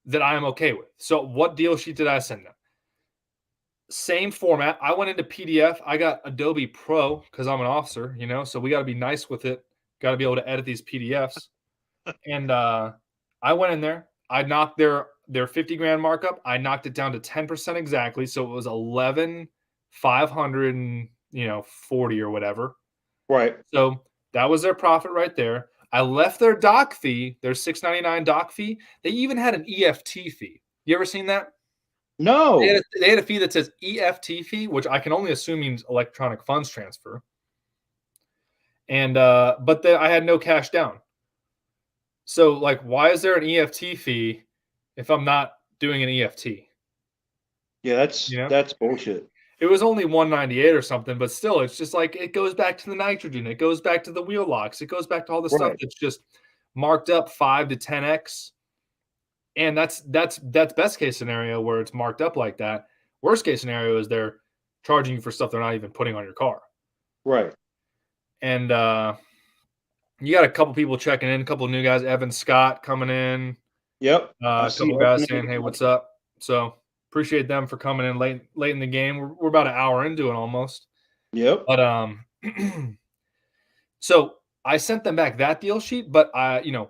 that I am okay with. So what deal sheet did I send them? Same format. I went into PDF. I got Adobe Pro because I'm an officer, you know, so we got to be nice with it. Got to be able to edit these PDFs. And I went in there. I knocked their 50 grand markup. I knocked it down to 10% exactly. So it was 11,540 or whatever. Right. So that was their profit right there. I left their doc fee, their $6.99 doc fee. They even had an EFT fee. You ever seen that? No. They had a fee that says EFT fee, which I can only assume means electronic funds transfer. And but I had no cash down. So like, why is there an EFT fee if I'm not doing an EFT? Yeah, that's bullshit. It was only $198 or something, but still, it's just like it goes back to the nitrogen, it goes back to the wheel locks, it goes back to all the stuff that's just marked up 5 to 10x. And that's best case scenario where it's marked up like that. Worst case scenario is they're charging you for stuff they're not even putting on your car. Right. And you got a couple people checking in, a couple of new guys, Evan Scott coming in. Yep. A couple guys saying, hey, what's up? So appreciate them for coming in late in the game. We're about an hour into it almost. Yep. But so I sent them back that deal sheet, but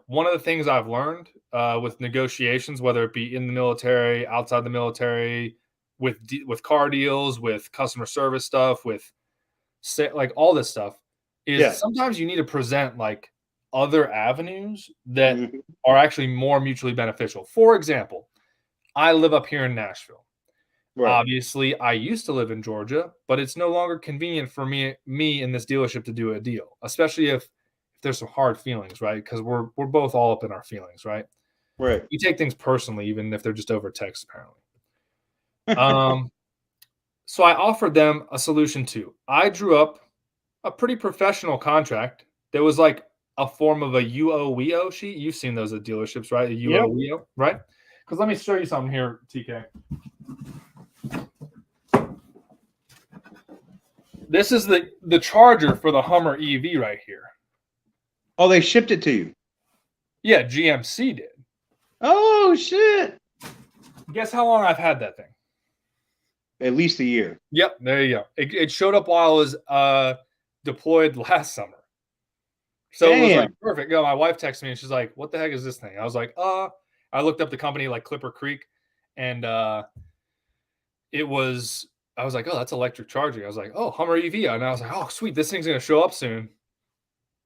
one of the things I've learned with negotiations, whether it be in the military, outside the military, with car deals, with customer service stuff, with like all this stuff, is sometimes you need to present like other avenues that are actually more mutually beneficial. For example, I live up here in Nashville. Right. Obviously, I used to live in Georgia, but it's no longer convenient for me in this dealership to do a deal, especially if there's some hard feelings, right? Because we're both all up in our feelings, right? Right. You take things personally, even if they're just over text, apparently. So I offered them a solution too. I drew up a pretty professional contract that was like a form of a UOWEO sheet. You've seen those at dealerships, right? A UOWEO, right? Because let me show you something here, TK. This is the charger for the Hummer EV right here. Oh, they shipped it to you? Yeah, GMC did. Oh, shit. Guess how long I've had that thing? At least a year. Yep, there you go. It showed up while I was deployed last summer. So It was like perfect. My wife texted me and she's like, what the heck is this thing? I was like, I looked up the company like Clipper Creek, and I was like, oh, that's electric charging. I was like, oh, Hummer EV. And I was like, oh, sweet, this thing's going to show up soon.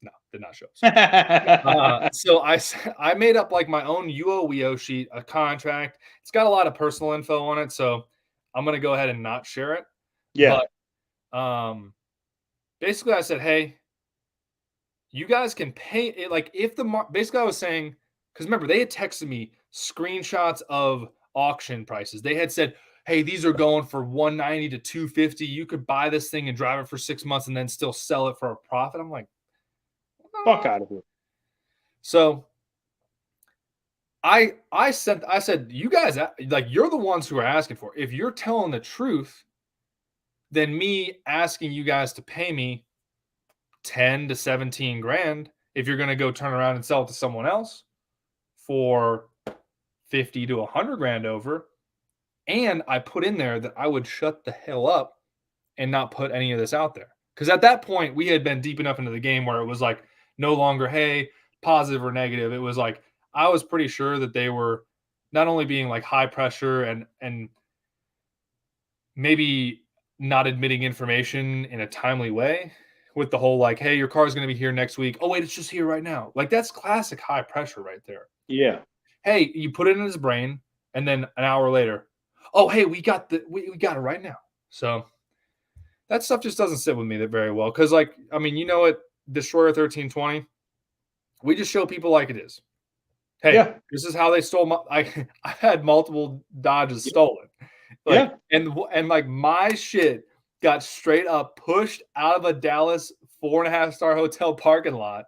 No, did not show up soon. So I made up like my own UOWEO sheet, a contract. It's got a lot of personal info on it, so I'm going to go ahead and not share it. Yeah. But basically I said, hey, you guys can pay it. Like if basically I was saying, because remember they had texted me screenshots of auction prices. They had said, hey, these are going for 190 to 250. You could buy this thing and drive it for 6 months and then still sell it for a profit. I'm like, Fuck out of here. So I said, you guys, like, you're the ones who are asking for it. If you're telling the truth, then me asking you guys to pay me 10 to 17 grand, if you're going to go turn around and sell it to someone else for 50 to 100 grand over. And I put in there that I would shut the hell up and not put any of this out there. Because at that point, we had been deep enough into the game where it was like no longer, hey, positive or negative. It was like I was pretty sure that they were not only being like high pressure and maybe not admitting information in a timely way with the whole like, hey, your car's going to be here next week. Oh, wait, it's just here right now. Like that's classic high pressure right there. Yeah. Hey, you put it in his brain and then an hour later, oh, hey, we got it right now. So that stuff just doesn't sit with me that very well. Cause like, I mean, you know what, Destroyer 1320, we just show people like it is. Hey, Yeah. This is how they stole I had multiple Dodges stolen. Like, Yeah. and like my shit got straight up pushed out of a Dallas 4.5-star hotel parking lot,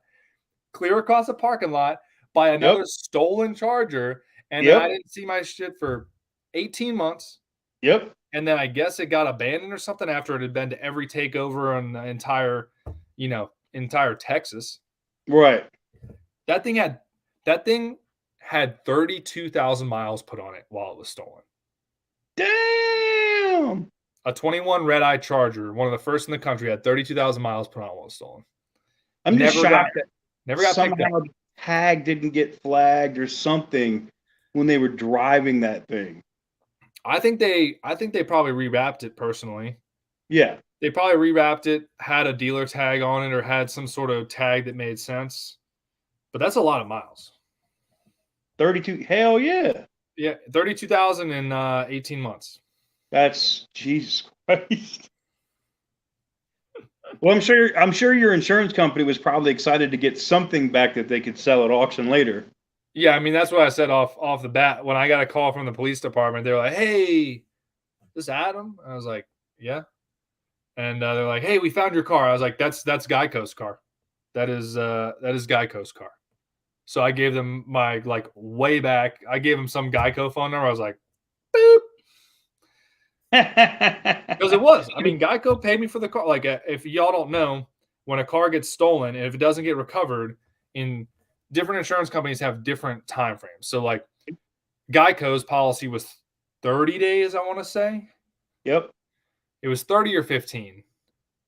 clear across the parking lot by another stolen Charger. And then I didn't see my shit for 18 months. Yep. And then I guess it got abandoned or something after it had been to every takeover in the entire Texas. Right. That thing had 32,000 miles put on it while it was stolen. Damn. A 21 red-eye Charger, one of the first in the country, had 32,000 miles put on it while it was stolen. I'm just shocked that never got picked up. Somehow the tag didn't get flagged or something when they were driving that thing. I think they probably rewrapped it personally. Yeah. They probably rewrapped it, had a dealer tag on it, or had some sort of tag that made sense. But that's a lot of miles. 32. Hell yeah. Yeah, 32,000 in 18 months. That's Jesus Christ. Well, I'm sure your insurance company was probably excited to get something back that they could sell at auction later. Yeah, I mean that's what I said off the bat when I got a call from the police department. They were like, "Hey, this Adam?" I was like, "Yeah." And they're like, "Hey, we found your car." I was like, "That's Geico's car. That is Geico's car." So I gave them my like way back. I gave them some Geico phone number. I was like, "Boop," because it was. I mean, Geico paid me for the car. Like, if y'all don't know, when a car gets stolen and if it doesn't get recovered, in different insurance companies have different time frames. So, like, Geico's policy was 30 days. I want to say. Yep. It was 30 or 15.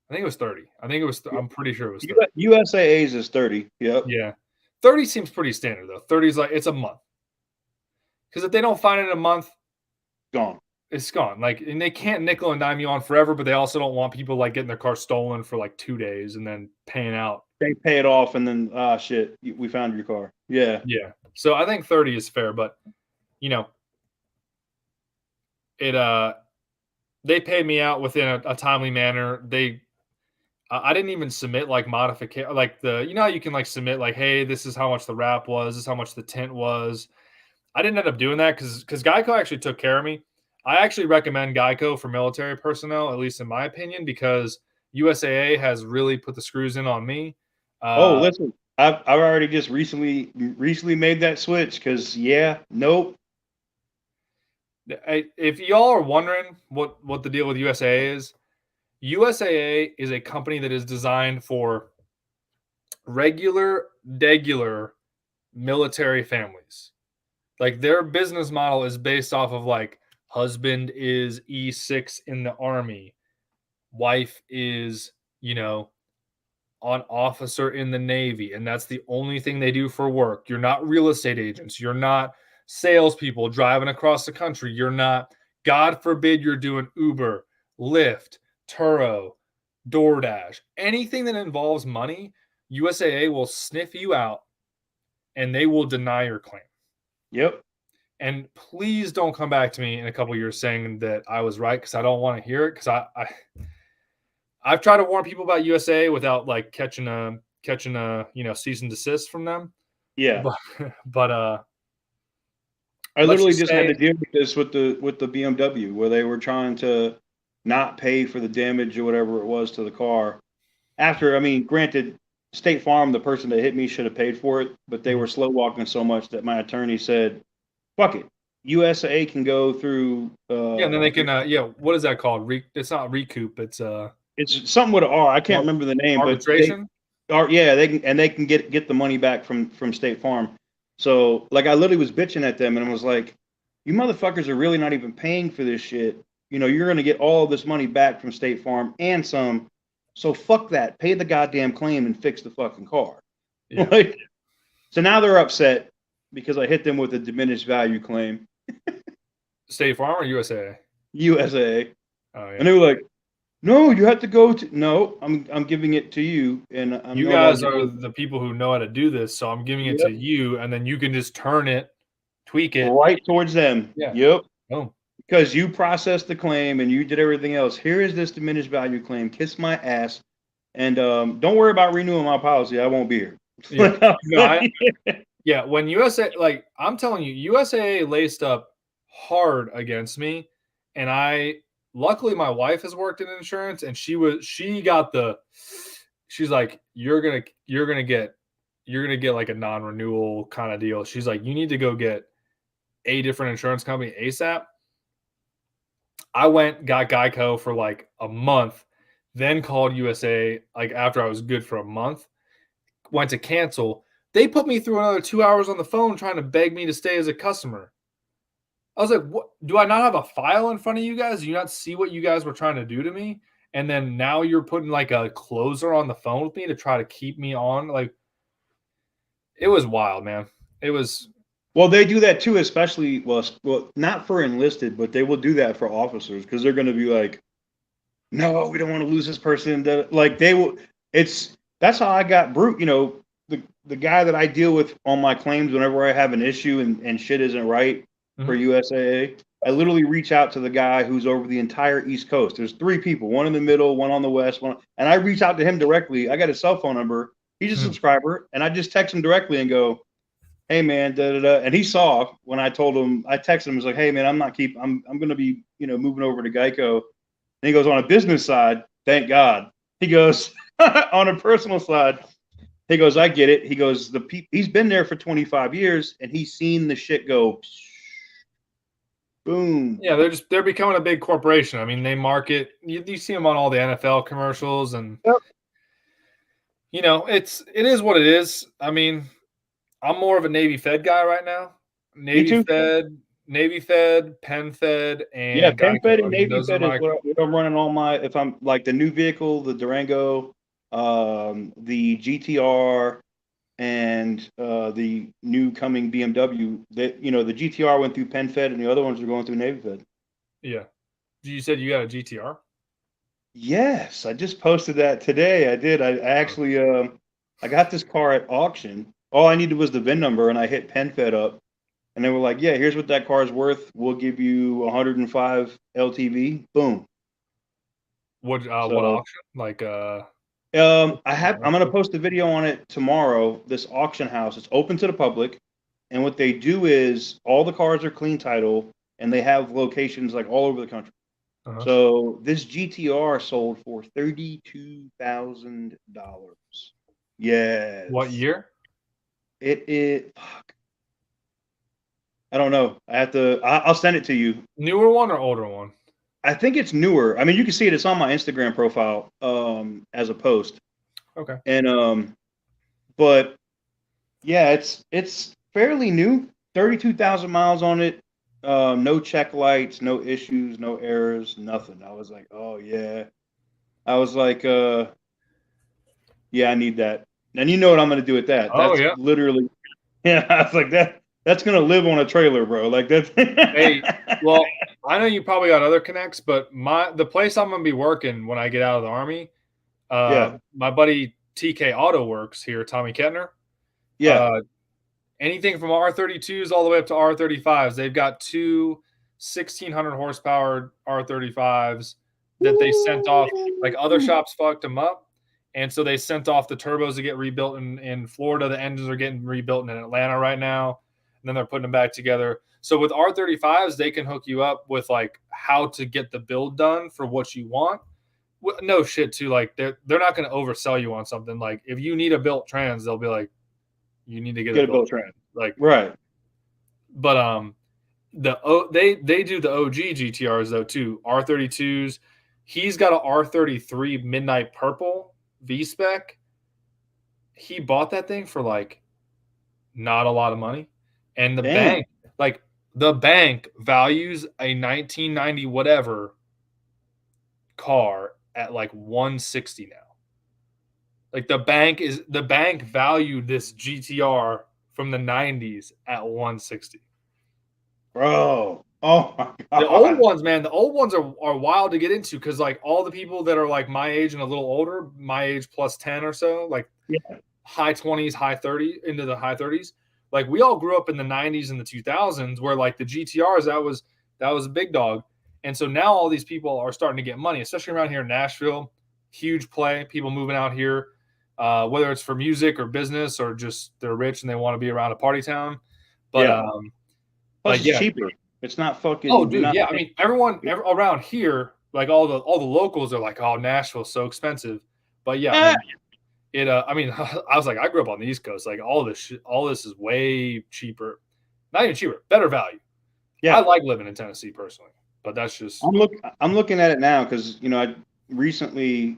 I think it was 30. I'm pretty sure it was 30. USAA's is 30. Yep. Yeah. 30 seems pretty standard though. 30 is like it's a month. Because if they don't find it in a month, gone. It's gone. Like, and they can't nickel and dime you on forever, but they also don't want people like getting their car stolen for like 2 days and then paying out. They pay it off and then shit, we found your car. Yeah. Yeah. So I think 30 is fair, but they paid me out within a timely manner. I didn't even submit like modification, like how you can like submit like, hey, this is how much the wrap was, this is how much the tint was. I didn't end up doing that because Geico actually took care of me. I actually recommend Geico for military personnel, at least in my opinion, because USAA has really put the screws in on me. Listen, I've already just recently made that switch because nope. If y'all are wondering what the deal with USAA is a company that is designed for regular military families. Like their business model is based off of like husband is E6 in the Army, wife is, an officer in the Navy, and that's the only thing they do for work. You're not real estate agents. You're not salespeople driving across the country. You're not, God forbid, you're doing Uber, Lyft, Turo, DoorDash. Anything that involves money, USAA will sniff you out and they will deny your claim. Yep. And please don't come back to me in a couple of years saying that I was right, because I don't want to hear it. Because I've tried to warn people about USA without like catching a catching a cease and desist from them. Yeah. But I let's literally just just had to say, deal with this with the BMW, where they were trying to not pay for the damage or whatever it was to the car. After, I mean, granted, State Farm, the person that hit me, should have paid for it, but they were slow walking so much that my attorney said, "Fuck it, USA can go through." yeah, and then they can what is that called? It's not recoup. It's It's something with an R. I can't remember the name, but arbitration. they can get the money back from State Farm. So like I literally was bitching at them and I was like, "You motherfuckers are really not even paying for this shit. You know, you're gonna get all this money back from State Farm and some. So fuck that. Pay the goddamn claim and fix the fucking car." Yeah. Like, so now they're upset because I hit them with a diminished value claim. State Farm or USA? USA. Oh yeah. And they were like, "No, you have to go to." No, I'm giving it to you, and I'm You no guys longer are the people who know how to do this, so I'm giving it to Yep. you, and then you can just turn it, tweak it. right towards them. Yeah. Yep. Oh, Because you processed the claim and you did everything else. Here is this diminished value claim. Kiss my ass, and don't worry about renewing my policy. I won't be here. yeah. No, yeah. When USA, like I'm telling you, USA laced up hard against me, and luckily my wife has worked in insurance, and she's like, you're gonna get like a non-renewal kind of deal. She's like, you need to go get a different insurance company ASAP. I got Geico for like a month, then called USA like after I was good for a month, went to cancel. They put me through another 2 hours on the phone trying to beg me to stay as a customer. I was like, what? Do I not have a file in front of you guys? Do you not see what you guys were trying to do to me? And then now you're putting like a closer on the phone with me to try to keep me on. Like, it was wild, man. It was. Well, they do that too, especially well, not for enlisted, but they will do that for officers because they're going to be like, "No, we don't want to lose this person." Like they will. That's how I got brute. You know, the guy that I deal with on my claims whenever I have an issue and shit isn't right for USAA. I literally reach out to the guy who's over the entire East Coast. There's 3 people, one in the middle, one on the west, and I reach out to him directly. I got his cell phone number. He's a subscriber, and I just text him directly and go, "Hey man, da da da." And he saw when I told him, I texted him, I was like, "Hey man, I'm going to be, moving over to Geico." And he goes, "On a business side, thank God." He goes, "On a personal side," he goes, "I get it." He goes, he's been there for 25 years and he's seen the shit go boom. Yeah, they're becoming a big corporation. I mean, they market. You see them on all the NFL commercials, and it is what it is. I mean, I'm more of a Navy Fed guy right now. Navy Fed, Penn Fed, and yeah, Penn Fed Geico. and Navy Fed is what I'm running all my. If I'm like the new vehicle, the Durango, the GTR, and the new coming BMW. That the GTR went through Penn Fed, and the other ones are going through Navy Fed. Yeah, you said you got a GTR. Yes, I just posted that today. I did. I actually I got this car at auction. All I needed was the VIN number, and I hit Penn Fed up, and they were like, "Yeah, here's what that car is worth. We'll give you 105 LTV." Boom. What auction? Like I'm gonna post a video on it tomorrow. This auction house, it's open to the public, and what they do is all the cars are clean title, and they have locations like all over the country. So this GTR sold for $32,000. Yes. What year? Fuck. I don't know. I'll send it to you. Newer one or older one? I think it's newer. I mean, you can see it. It's on my Instagram profile as a post. Okay. And but yeah, it's fairly new. 32,000 miles on it. No check lights, no issues, no errors, nothing. I was like, oh yeah. I was like, yeah, I need that. And you know what I'm gonna do with that. Oh, That's literally I was like that's gonna live on a trailer, bro. Like that's Hey, well, I know you probably got other connects, but the place I'm gonna be working when I get out of the Army, my buddy TK Auto Works here, Tommy Kettner. Yeah. Anything from R32s all the way up to R35s. They've got 2 1,600 horsepower R35s that they sent off. Like other shops fucked them up. And so they sent off the turbos to get rebuilt in Florida. The engines are getting rebuilt in Atlanta right now. And then they're putting them back together. So with R35s, they can hook you up with like how to get the build done for what you want. No shit too. Like they're not going to oversell you on something. Like if you need a built trans, they'll be like, you need to get a built trans. Like right. But they do the OG GTRs though too. R32s. He's got a R33 Midnight Purple V-Spec. He bought that thing for like not a lot of money. And the bank values a 1990 whatever car at like 160 now. Like the bank valued this GTR from the 90s at 160. Bro. Oh my God. The old ones, man, the old ones are wild to get into because like all the people that are like my age and a little older, my age plus 10 or so, like high 20s, high 30s, into the high 30s. Like we all grew up in the 90s and the 2000s where like the GTRs, that was a big dog. And so now all these people are starting to get money, especially around here in Nashville. Huge play, people moving out here, whether it's for music or business or just they're rich and they want to be around a party town. But plus it's cheaper. It's not fucking. Oh, dude, yeah. I mean, everyone around here, like all the locals are like, "Oh, Nashville's so expensive." But yeah, I mean, I was like, I grew up on the East Coast. Like all this is way cheaper. Not even cheaper, better value. Yeah, I like living in Tennessee personally, but that's just. I'm looking at it now because I recently,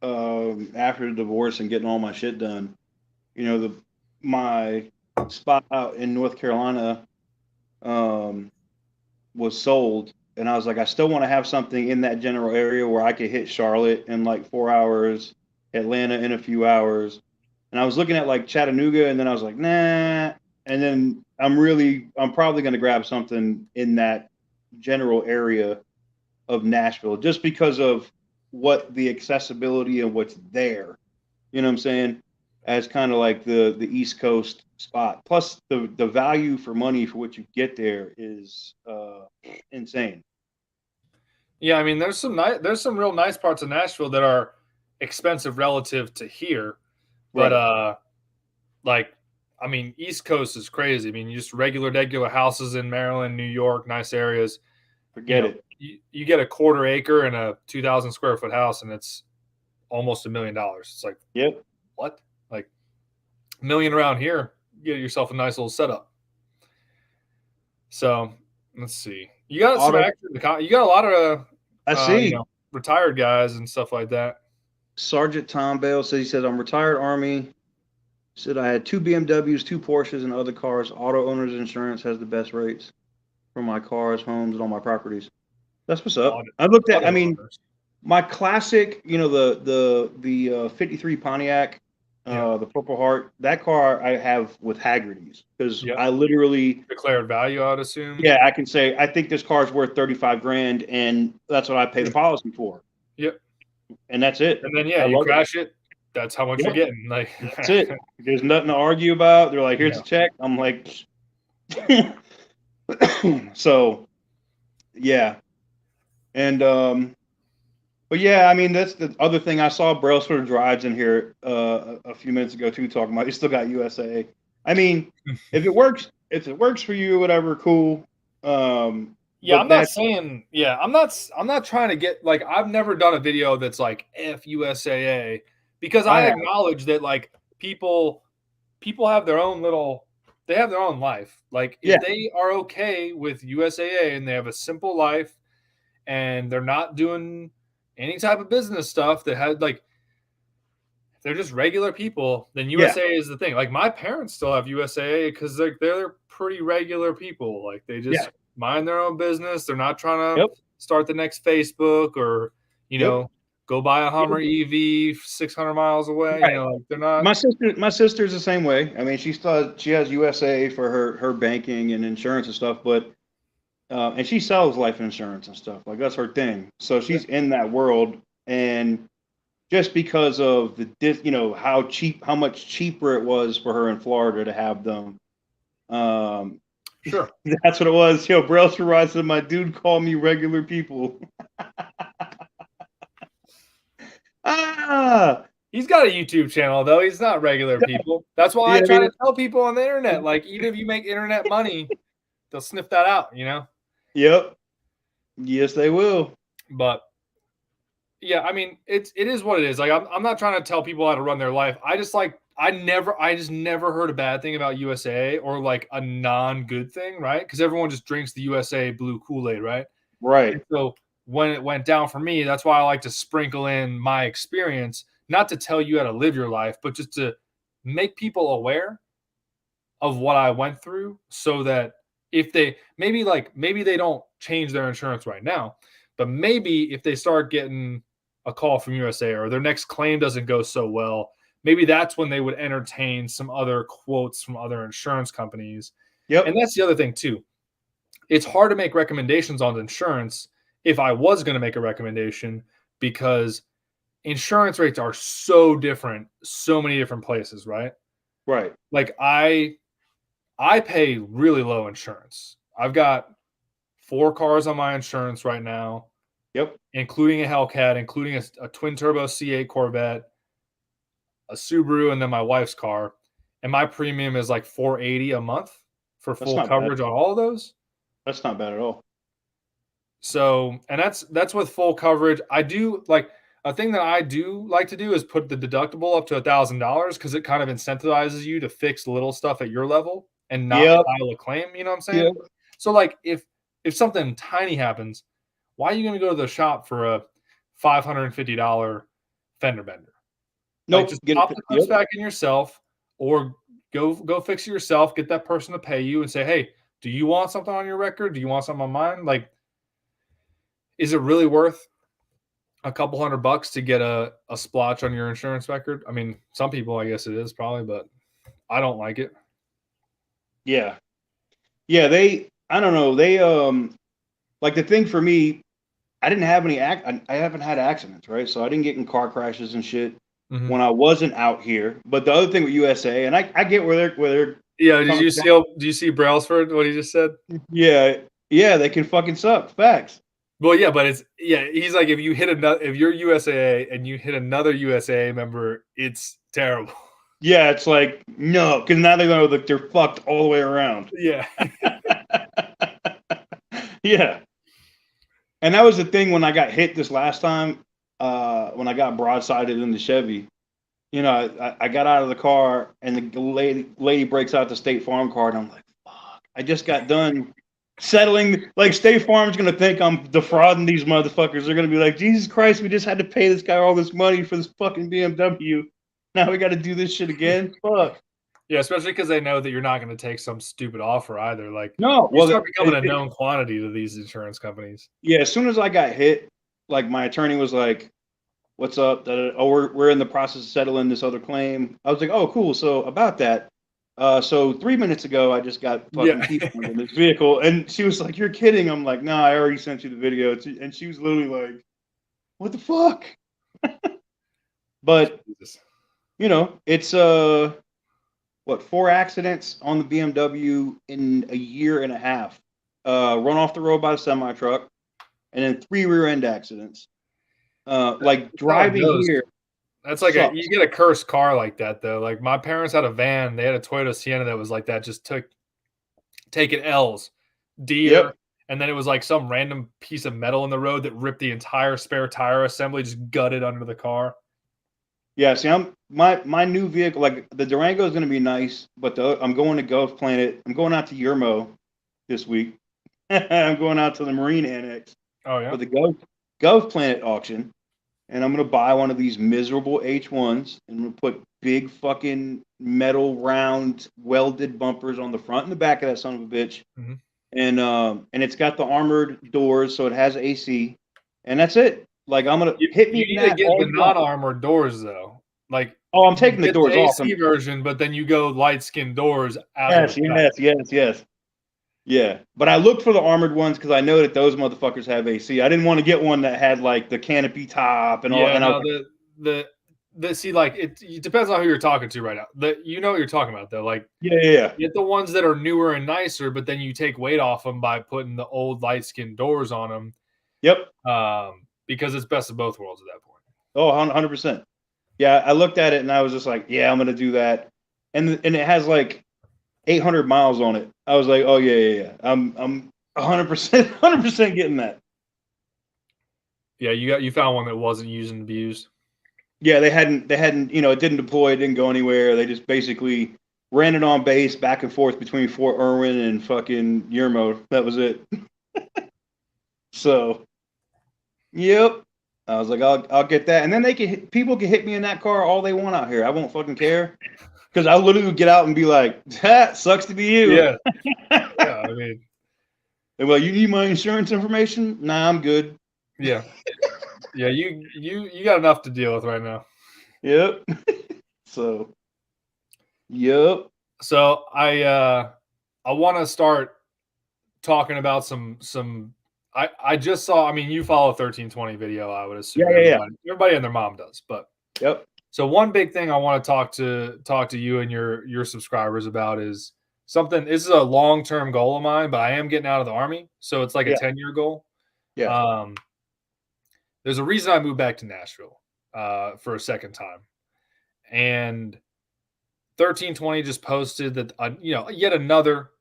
after the divorce and getting all my shit done, my spot out in North Carolina, was sold, and I was like, I still want to have something in that general area where I could hit Charlotte in like 4 hours, Atlanta in a few hours. And I was looking at like Chattanooga, and then I was like, nah. And then I'm probably going to grab something in that general area of Nashville just because of what the accessibility and what's there. You know what I'm saying? As kind of like the East Coast spot. Plus the value for money for what you get there is insane. Yeah, I mean, there's some real nice parts of Nashville that are expensive relative to here, but like, I mean, East Coast is crazy. I mean, just regular houses in Maryland, New York, nice areas. Forget it. You get a quarter acre and a 2,000 square foot house, and it's almost $1 million. It's like, yep. What? Like $1 million around here, you get yourself a nice little setup. So let's see. You got you got a lot of I see retired guys and stuff like that. Sergeant Tom Bale says I'm retired Army. Said I had 2 BMWs, 2 Porsches, and other cars. Auto owners insurance has the best rates for my cars, homes, and all my properties. That's what's up. I looked at. I mean, my classic. The 53 Pontiac. The Purple Heart, that car I have with Haggerty's because I literally declared value, I'd assume. Yeah, I can say I think this car's worth $35,000, and that's what I pay the policy for. Yep. And that's it. And then you crash it. That's how much you're getting. Like that's it. There's nothing to argue about. They're like, here's a check. I'm like, so yeah, and but yeah, I mean, that's the other thing. I saw Brailsford Drives in here a few minutes ago too, talking about you still got USA. I mean, if it works for you, whatever, cool. Yeah, I'm not saying. Yeah, I'm not trying to get like. I've never done a video that's like F USAA because I acknowledge that like people have their own they have their own life. Like if they are okay with USAA and they have a simple life and they're not doing any type of business stuff that had like they're just regular people, then USAA is the thing. Like my parents still have USAA because they're pretty regular people. Like they just mind their own business. They're not trying to start the next Facebook or go buy a Hummer EV 600 miles away. Right. Like they're not. My sister's the same way. I mean, she has USAA for her banking and insurance and stuff, but and she sells life insurance and stuff. Like that's her thing. So she's in that world, and just because of the how much cheaper it was for her in Florida to have them. Sure. That's what it was. Brailsford Ride said my dude called me regular people. He's got a YouTube channel though. He's not regular people. That's why I try to tell people on the internet, like even if you make internet money, they'll sniff that out, you know? Yep. Yes, they will. But yeah, I mean, it is what it is. Like I'm not trying to tell people how to run their life. I just never heard a bad thing about USA or like a non-good thing, right? Because everyone just drinks the USA blue Kool-Aid, right? Right. And so when it went down for me, that's why I like to sprinkle in my experience, not to tell you how to live your life, but just to make people aware of what I went through so that if they maybe they don't change their insurance right now, but maybe if they start getting a call from USA or their next claim doesn't go so well, maybe that's when they would entertain some other quotes from other insurance companies. Yep. And that's the other thing too. It's hard to make recommendations on insurance if I was going to make a recommendation because insurance rates are so different, so many different places, right? Right. Like I pay really low insurance. I've got 4 cars on my insurance right now. Yep. Including a Hellcat, including a twin turbo C8 Corvette, a Subaru, and then my wife's car. And my premium is like $480 a month for full coverage on all of those. That's not bad at all. So, and that's with full coverage. I do like a thing that I do like to do is put the deductible up to $1,000 because it kind of incentivizes you to fix little stuff at your level and not file a claim. You know what I'm saying? Yep. So, like if something tiny happens, why are you going to go to the shop for a $550 fender bender? Nope. Like just pop the clips back in yourself, or go fix it yourself. Get that person to pay you and say, "Hey, do you want something on your record? Do you want something on mine?" Like, is it really worth a couple $100 to get a splotch on your insurance record? I mean, some people, I guess it is probably, but I don't like it. Yeah. Yeah. I don't know. Like the thing for me, I didn't have any I haven't had accidents, right? So I didn't get in car crashes and shit when I wasn't out here. But the other thing with USA, and I get where they're yeah. Did you see Brailsford? What he just said? Yeah, they can fucking suck. Facts. Well, yeah, but he's like if you're USAA and you hit another USAA member, it's terrible. Yeah, it's like no, because now they know that they're fucked all the way around. Yeah. Yeah. And that was the thing when I got hit this last time, when I got broadsided in the Chevy. You know, I got out of the car and the lady breaks out the State Farm card. And I'm like, fuck, I just got done settling. Like, State Farm's going to think I'm defrauding these motherfuckers. They're going to be like, Jesus Christ, we just had to pay this guy all this money for this fucking BMW. Now we got to do this shit again? Fuck. Yeah, especially because they know that you're not going to take some stupid offer either. Like, no, you start becoming a known quantity to these insurance companies. Yeah, as soon as I got hit, like my attorney was like, "What's up? Oh, we're in the process of settling this other claim." I was like, "Oh, cool." So about that, so 3 minutes ago, I just got fucking people in this vehicle, and she was like, "You're kidding?" I'm like, "No, I already sent you the video," and she was literally like, "What the fuck?" But you know, it's 4 accidents on the BMW in a year and a half. Run off the road by a semi truck, and then 3 rear end accidents. Like driving here. That's like you get a cursed car like that though. Like my parents had a van, they had a Toyota Sienna that was like that, just taking L's, deer, and then it was like some random piece of metal in the road that ripped the entire spare tire assembly, just gutted under the car. Yeah, see, my new vehicle, like the Durango is going to be nice, but I'm going to Gulf Planet. I'm going out to Yermo this week. I'm going out to the Marine Annex. Oh yeah. For the Gulf Planet auction, and I'm going to buy one of these miserable H1s, and I'm going to put big fucking metal round welded bumpers on the front and the back of that son of a bitch. Mm-hmm. And it's got the armored doors, so it has AC, and that's it. Like I'm gonna hit me. You need to get the non-armored doors though. Like, oh, I'm taking the doors off. AC version, but then you go light skin doors. Yes. Yeah, but I looked for the armored ones because I know that those motherfuckers have AC. I didn't want to get one that had like the canopy top and all. Yeah, no, see, like it depends on who you're talking to right now. You know what you're talking about though. Like, yeah. Get the ones that are newer and nicer, but then you take weight off them by putting the old light skin doors on them. Yep. Because it's best of both worlds at that point. Oh, 100%. Yeah, I looked at it and I was just like, yeah, I'm gonna do that. And it has like 800 miles on it. I was like, oh yeah. I'm 100% getting that. Yeah, you found one that wasn't used and abused. Yeah, they hadn't, it didn't deploy, it didn't go anywhere. They just basically ran it on base back and forth between Fort Irwin and fucking Yermo. That was it. So, yep. I was like, I'll get that, and then people can hit me in that car all they want out here. I won't fucking care because I literally would get out and be like, "That sucks to be you." Yeah, yeah. I mean, They're like, "You need my insurance information?" Nah, I'm good. yeah, yeah. You got enough to deal with right now. Yep. So, yep. So I want to start talking about some. I just saw. I mean, you follow 1320 video. I would assume Yeah. everybody and their mom does. But Yep. so one big thing I want to talk to you and your subscribers about is something. This is a long term goal of mine, but I am getting out of the army, so it's like a Yeah. 10-year goal. Yeah. There's a reason I moved back to Nashville for a second time, and 1320 just posted that yet another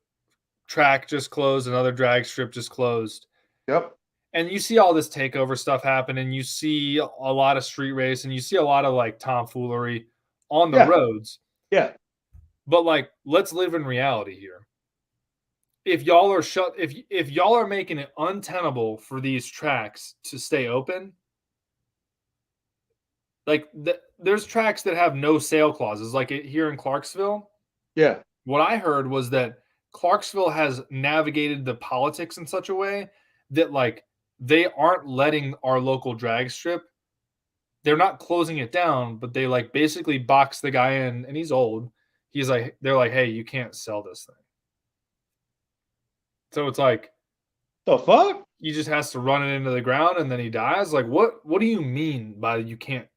track just closed, another drag strip just closed. Yep. And you see all this takeover stuff happen, and you see a lot of street race, and you see a lot of like tomfoolery on the roads. Yeah. But like, let's live in reality here. If y'all are if y'all are making it untenable for these tracks to stay open, like there's tracks that have no sale clauses, like here in Clarksville. Yeah. What I heard was that Clarksville has navigated the politics in such a way that like they aren't letting our local drag strip. They're not closing it down, but they like basically box the guy in, and he's old. They're like, hey, you can't sell this thing. So it's like, The fuck? he just has to run it into the ground and then he dies. Like, what do you mean by you can't,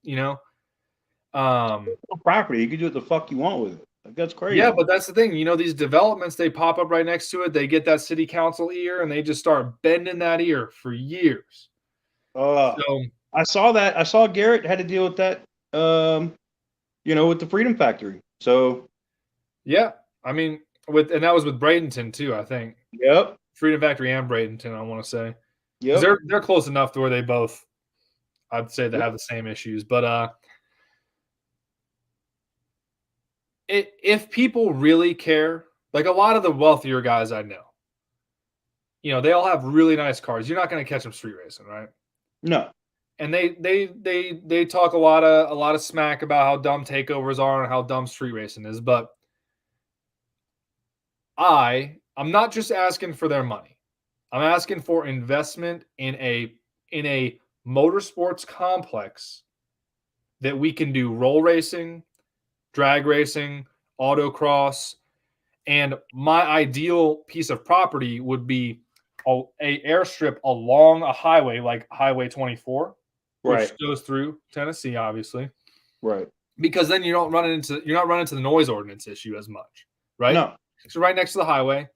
Property. You can do what the fuck you want with it. Like, that's crazy. Yeah, but that's the thing. These developments, they pop up right next to it. They get that city council ear and they just start bending that ear for years. So I saw that. I saw Garrett had to deal with that, with the Freedom Factory. So yeah, I mean, and that was with Bradenton too, I think. Yep. Freedom Factory and Bradenton, I want to say. Yep. They're close enough to where they both, I'd say, they have the same issues. But if people really care, like a lot of the wealthier guys I know, they all have really nice cars. You're not going to catch them street racing, right? No. And they talk a lot of smack about how dumb takeovers are and how dumb street racing is, but I'm not just asking for their money. I'm asking for investment in a motorsports complex that we can do roll racing, drag racing, autocross, and my ideal piece of property would be a airstrip along a highway like Highway 24, which goes through Tennessee, obviously. Right. Because then you're not running into the noise ordinance issue as much, right? No. So right next to the highway,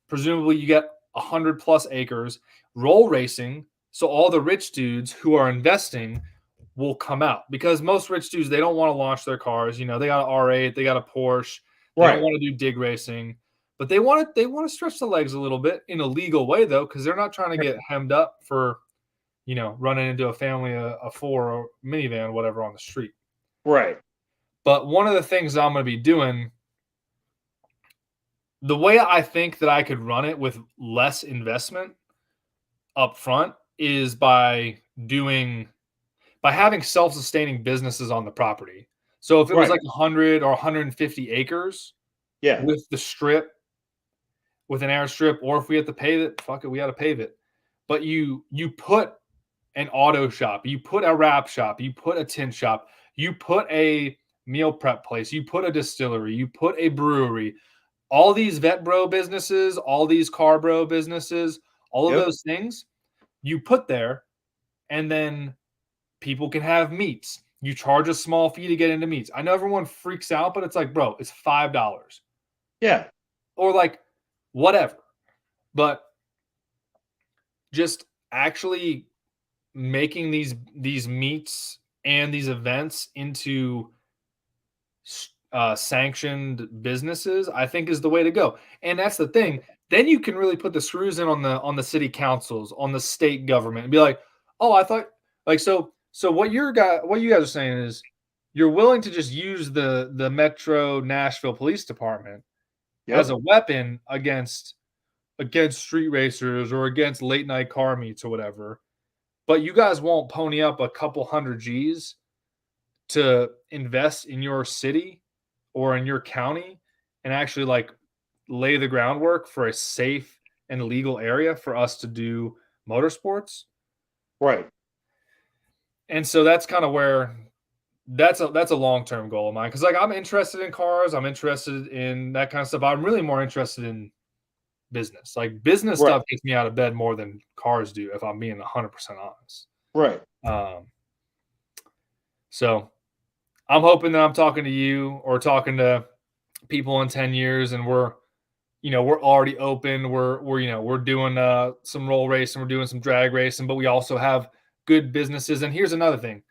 presumably you get 100+ acres, roll racing. So all the rich dudes who are investing will come out, because most rich dudes, they don't want to launch their cars. They got an R8, they got a Porsche. They don't want to do dig racing, but they want to stretch the legs a little bit in a legal way though, because they're not trying to get hemmed up for, running into a family, a 4 or minivan, whatever, on the street. Right. But one of the things I'm going to be doing, the way I think that I could run it with less investment up front, is by having self-sustaining businesses on the property. So if it was like 100 or 150 acres, with the strip, with an airstrip, or if we have to pave it, fuck it, we got to pave it. But you put an auto shop, you put a wrap shop, you put a tint shop, you put a meal prep place, you put a distillery, you put a brewery, all these vet bro businesses, all these car bro businesses, all of those things you put there, and then people can have meats. You charge a small fee to get into meats. I know everyone freaks out, but it's like, bro, it's $5. Yeah. Or like whatever. But just actually making these meats and these events into sanctioned businesses, I think is the way to go. And that's the thing. Then you can really put the screws in on the city councils, on the state government, and be like, oh, I thought like so what you guys are saying is you're willing to just use the Metro Nashville Police Department as a weapon against street racers or against late night car meets or whatever, but you guys won't pony up a couple hundred G's to invest in your city or in your county and actually like lay the groundwork for a safe and legal area for us to do motorsports. Right. And so that's kind of where that's a long-term goal of mine. Cause like I'm interested in cars. I'm interested in that kind of stuff. I'm really more interested in business. Like business stuff gets me out of bed more than cars do, if I'm being 100% honest. Right. So I'm hoping that I'm talking to you or talking to people in 10 years and we're already open. We're doing some roll racing, we're doing some drag racing, but we also have good businesses. And here's another thing,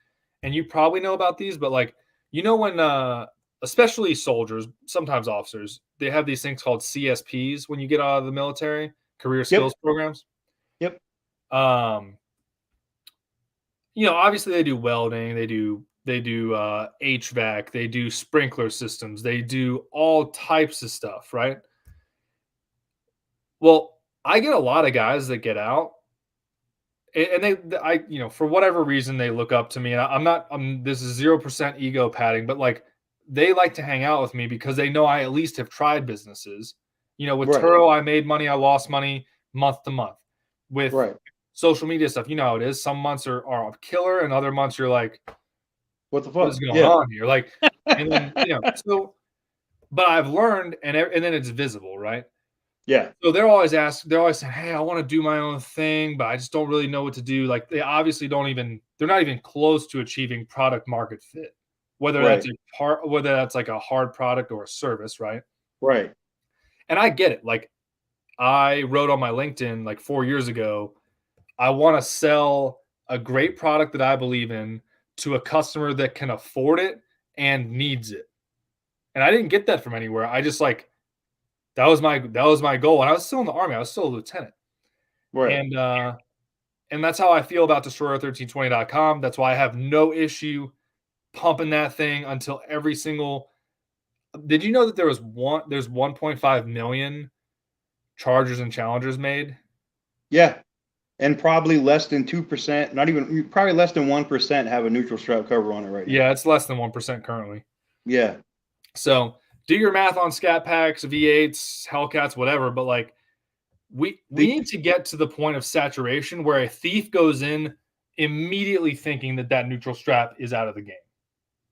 and you probably know about these, but like, when especially soldiers, sometimes officers, they have these things called CSPs when you get out of the military, career skills programs. Yep. Obviously they do welding, they do HVAC, they do sprinkler systems, they do all types of stuff, right? Well, I get a lot of guys that get out and for whatever reason, they look up to me, and this is 0% ego padding, but like they like to hang out with me because they know I at least have tried businesses. With Turo, I made money, I lost money month to month. With social media stuff, you know how it is. Some months are a killer, and other months you're like, what the fuck? What is going on here? Like, and then, but I've learned, and then it's visible, right? Yeah. So they're always saying, hey, I want to do my own thing, but I just don't really know what to do. Like they obviously they're not even close to achieving product market fit, whether that's like a hard product or a service, right? Right. And I get it. Like I wrote on my LinkedIn like 4 years ago, I want to sell a great product that I believe in to a customer that can afford it and needs it. And I didn't get that from anywhere. I just like, that was my goal. And I was still in the Army. I was still a lieutenant. Right. And that's how I feel about destroyer1320.com. That's why I have no issue pumping that thing until every single. Did you know that there's 1.5 million Chargers and Challengers made? Yeah. And probably less than 2%, probably less than 1% have a neutral strap cover on it right now. Yeah, it's less than 1% currently. Yeah. So do your math on Scat Packs, V8s, Hellcats, whatever. But like, we need to get to the point of saturation where a thief goes in immediately thinking that neutral strap is out of the game.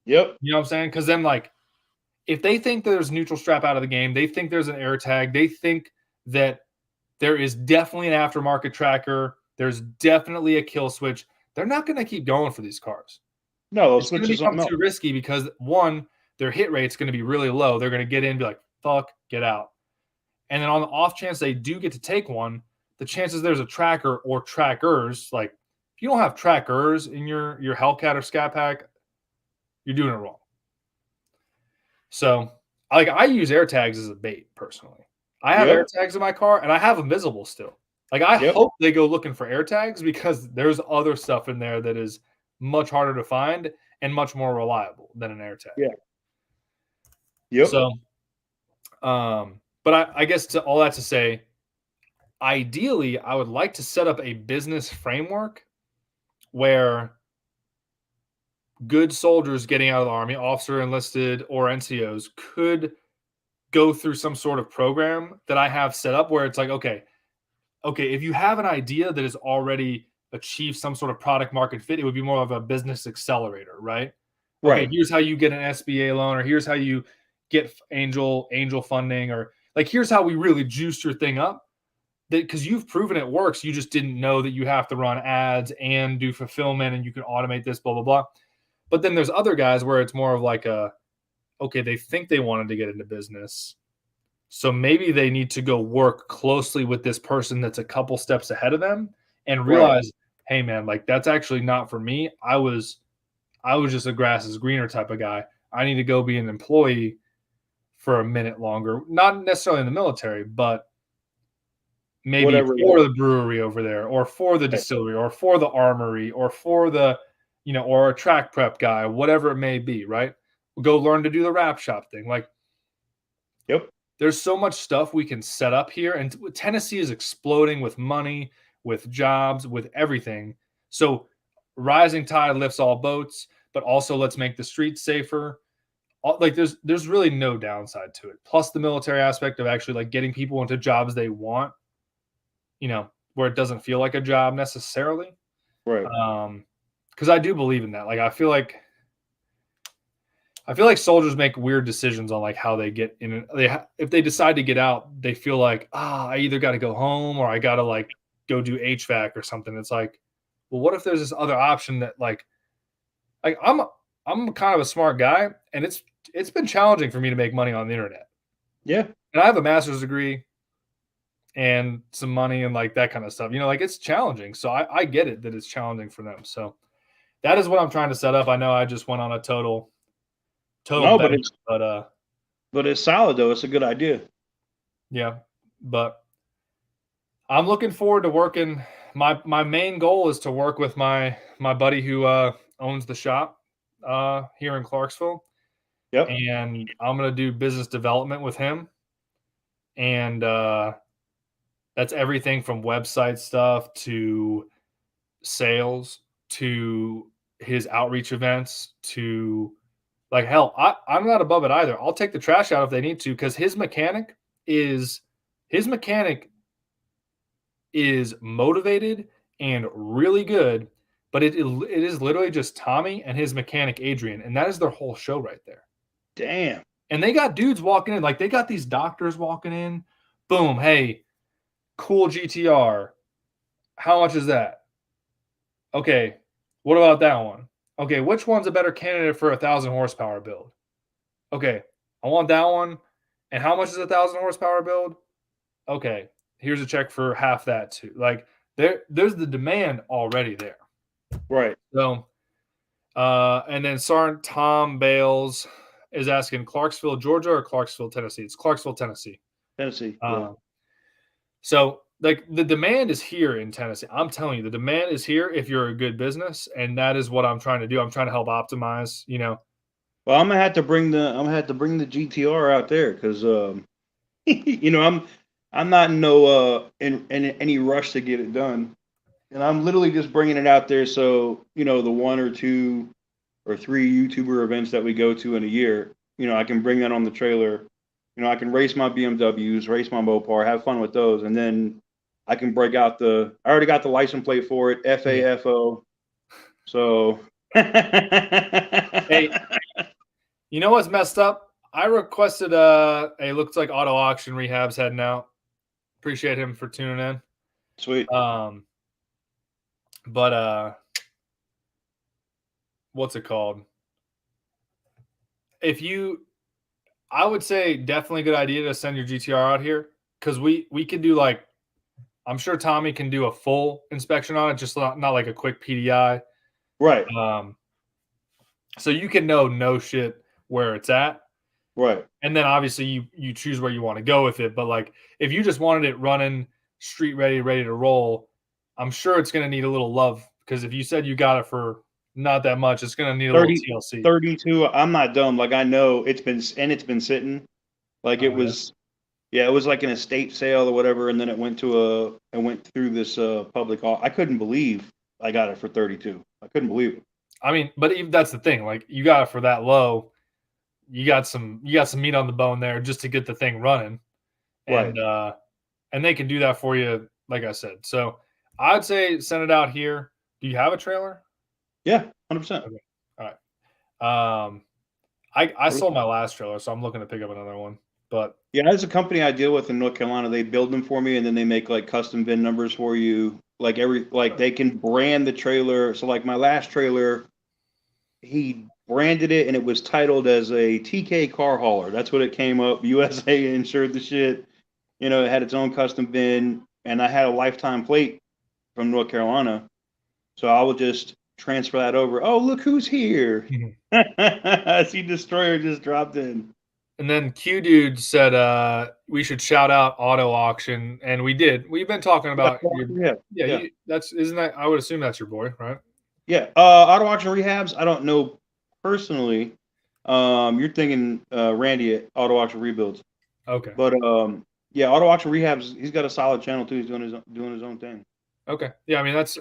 Yep. You know what I'm saying? Because then, like, if they think there's neutral strap out of the game, they think there's an air tag, they think that there is definitely an aftermarket tracker, there's definitely a kill switch, they're not going to keep going for these cars. No, those it's going to become too risky because, one, their hit rate's going to be really low. They're going to get in and be like, fuck, get out. And then on the off chance they do get to take one, the chances there's a tracker or trackers, like if you don't have trackers in your Hellcat or Scat Pack, you're doing it wrong. So I use air tags as a bait personally. I have air tags in my car and I have them visible still. Like I hope they go looking for air tags because there's other stuff in there that is much harder to find and much more reliable than an air tag. Yeah. Yep. So, but I guess to all that to say, ideally, I would like to set up a business framework where good soldiers getting out of the Army, officer enlisted or NCOs, could go through some sort of program that I have set up where it's like, okay, if you have an idea that has already achieved some sort of product market fit, it would be more of a business accelerator, right? Right. Okay, here's how you get an SBA loan, or here's how you get angel funding, or like here's how we really juice your thing up. Because you've proven it works, you just didn't know that you have to run ads and do fulfillment, and you can automate this, blah blah blah. But then there's other guys where it's more of like they think they wanted to get into business, so maybe they need to go work closely with this person that's a couple steps ahead of them and realize, hey man, like that's actually not for me. I was I was just a grass is greener type of guy. I need to go be an employee for a minute longer, not necessarily in the military, but maybe Whatever. for the brewery over there, or for the distillery, or for the armory, or for the, or a track prep guy, whatever it may be, right? Go learn to do the wrap shop thing. Like, Yep. there's so much stuff we can set up here, and Tennessee is exploding with money, with jobs, with everything. So rising tide lifts all boats, but also let's make the streets safer. Like there's really no downside to it. Plus the military aspect of actually like getting people into jobs they want, where it doesn't feel like a job necessarily. Right. Because I do believe in that. Like I feel like soldiers make weird decisions on like how they get in. If they decide to get out, they feel like, I either got to go home or I got to like go do HVAC or something. It's like, well, what if there's this other option that like I'm kind of a smart guy, and it's been challenging for me to make money on the internet. Yeah. And I have a master's degree and some money and like that kind of stuff. Like it's challenging. So I get it that it's challenging for them. So that is what I'm trying to set up. I know I just went on a total. No, bet, but it's solid though. It's a good idea. Yeah, but I'm looking forward to working. My main goal is to work with my buddy who owns the shop here in Clarksville. Yep. And I'm going to do business development with him. And that's everything from website stuff to sales to his outreach events to like, hell, I'm not above it either. I'll take the trash out if they need to, because his mechanic is motivated and really good, but it is literally just Tommy and his mechanic Adrian, and that is their whole show right there. Damn. And they got dudes walking in, like they got these doctors walking in. Boom, hey, cool GTR. How much is that? Okay, what about that one? Okay, which one's a better candidate for 1,000 horsepower build? Okay, I want that one. And how much is 1,000 horsepower build? Okay, here's a check for half that too. Like there's the demand already there. Right. So, and then Sergeant Tom Bales is asking Clarksville, Georgia, or Clarksville, Tennessee? It's Clarksville, Tennessee. Tennessee. Yeah. So, like, the demand is here in Tennessee. I'm telling you, the demand is here if you're a good business, and that is what I'm trying to do. I'm trying to help optimize. Well, I'm gonna have to bring the GTR out there because I'm not in no in any rush to get it done, and I'm literally just bringing it out there so the 1 or 2 or 3 YouTuber events that we go to in a year, I can bring that on the trailer. I can race my BMWs, race my Mopar, have fun with those, and then I can break out I already got the license plate for it, FAFO. So, hey, you know what's messed up? I requested hey, looks like Auto Auction Rehab's heading out. Appreciate him for tuning in. Sweet. But what's it called? I would say definitely a good idea to send your GTR out here, because we can do like, I'm sure Tommy can do a full inspection on it, just not like a quick PDI. Right. So you can know no shit where it's at. Right. And then obviously you choose where you want to go with it. But like if you just wanted it running street ready to roll, I'm sure it's going to need a little love, because if you said you got it for not that much, it's going to need a little TLC. 32. I'm not dumb. Like, I know it's been sitting. Like it was like an estate sale or whatever, and then it went through this public. I couldn't believe I got it for 32. I couldn't believe it. I mean, but even that's the thing. Like, you got it for that low. You got some meat on the bone there just to get the thing running, and right. And they can do that for you, like I said. So I'd say send it out here. Do you have a trailer? Yeah, 100%. Okay. All right. I sold my last trailer, so I'm looking to pick up another one. But yeah, there's a company I deal with in North Carolina. They build them for me, and then they make like custom VIN numbers for you. Like they can brand the trailer. So like my last trailer, he branded it, and it was titled as a TK car hauler. That's what it came up. USA insured the shit. It had its own custom VIN, and I had a lifetime plate from North Carolina. So I would just transfer that over. Oh, look who's here! I see Destroyer just dropped in. And then Q Dude said we should shout out Auto Auction, and we did. We've been talking about Yeah. Isn't that, I would assume that's your boy, right? Yeah. Auto Auction Rehabs. I don't know personally. You're thinking Randy at Auto Auction Rebuilds. Okay. But yeah, Auto Auction Rehabs. He's got a solid channel too. He's doing his own thing. Okay. Yeah, I mean that's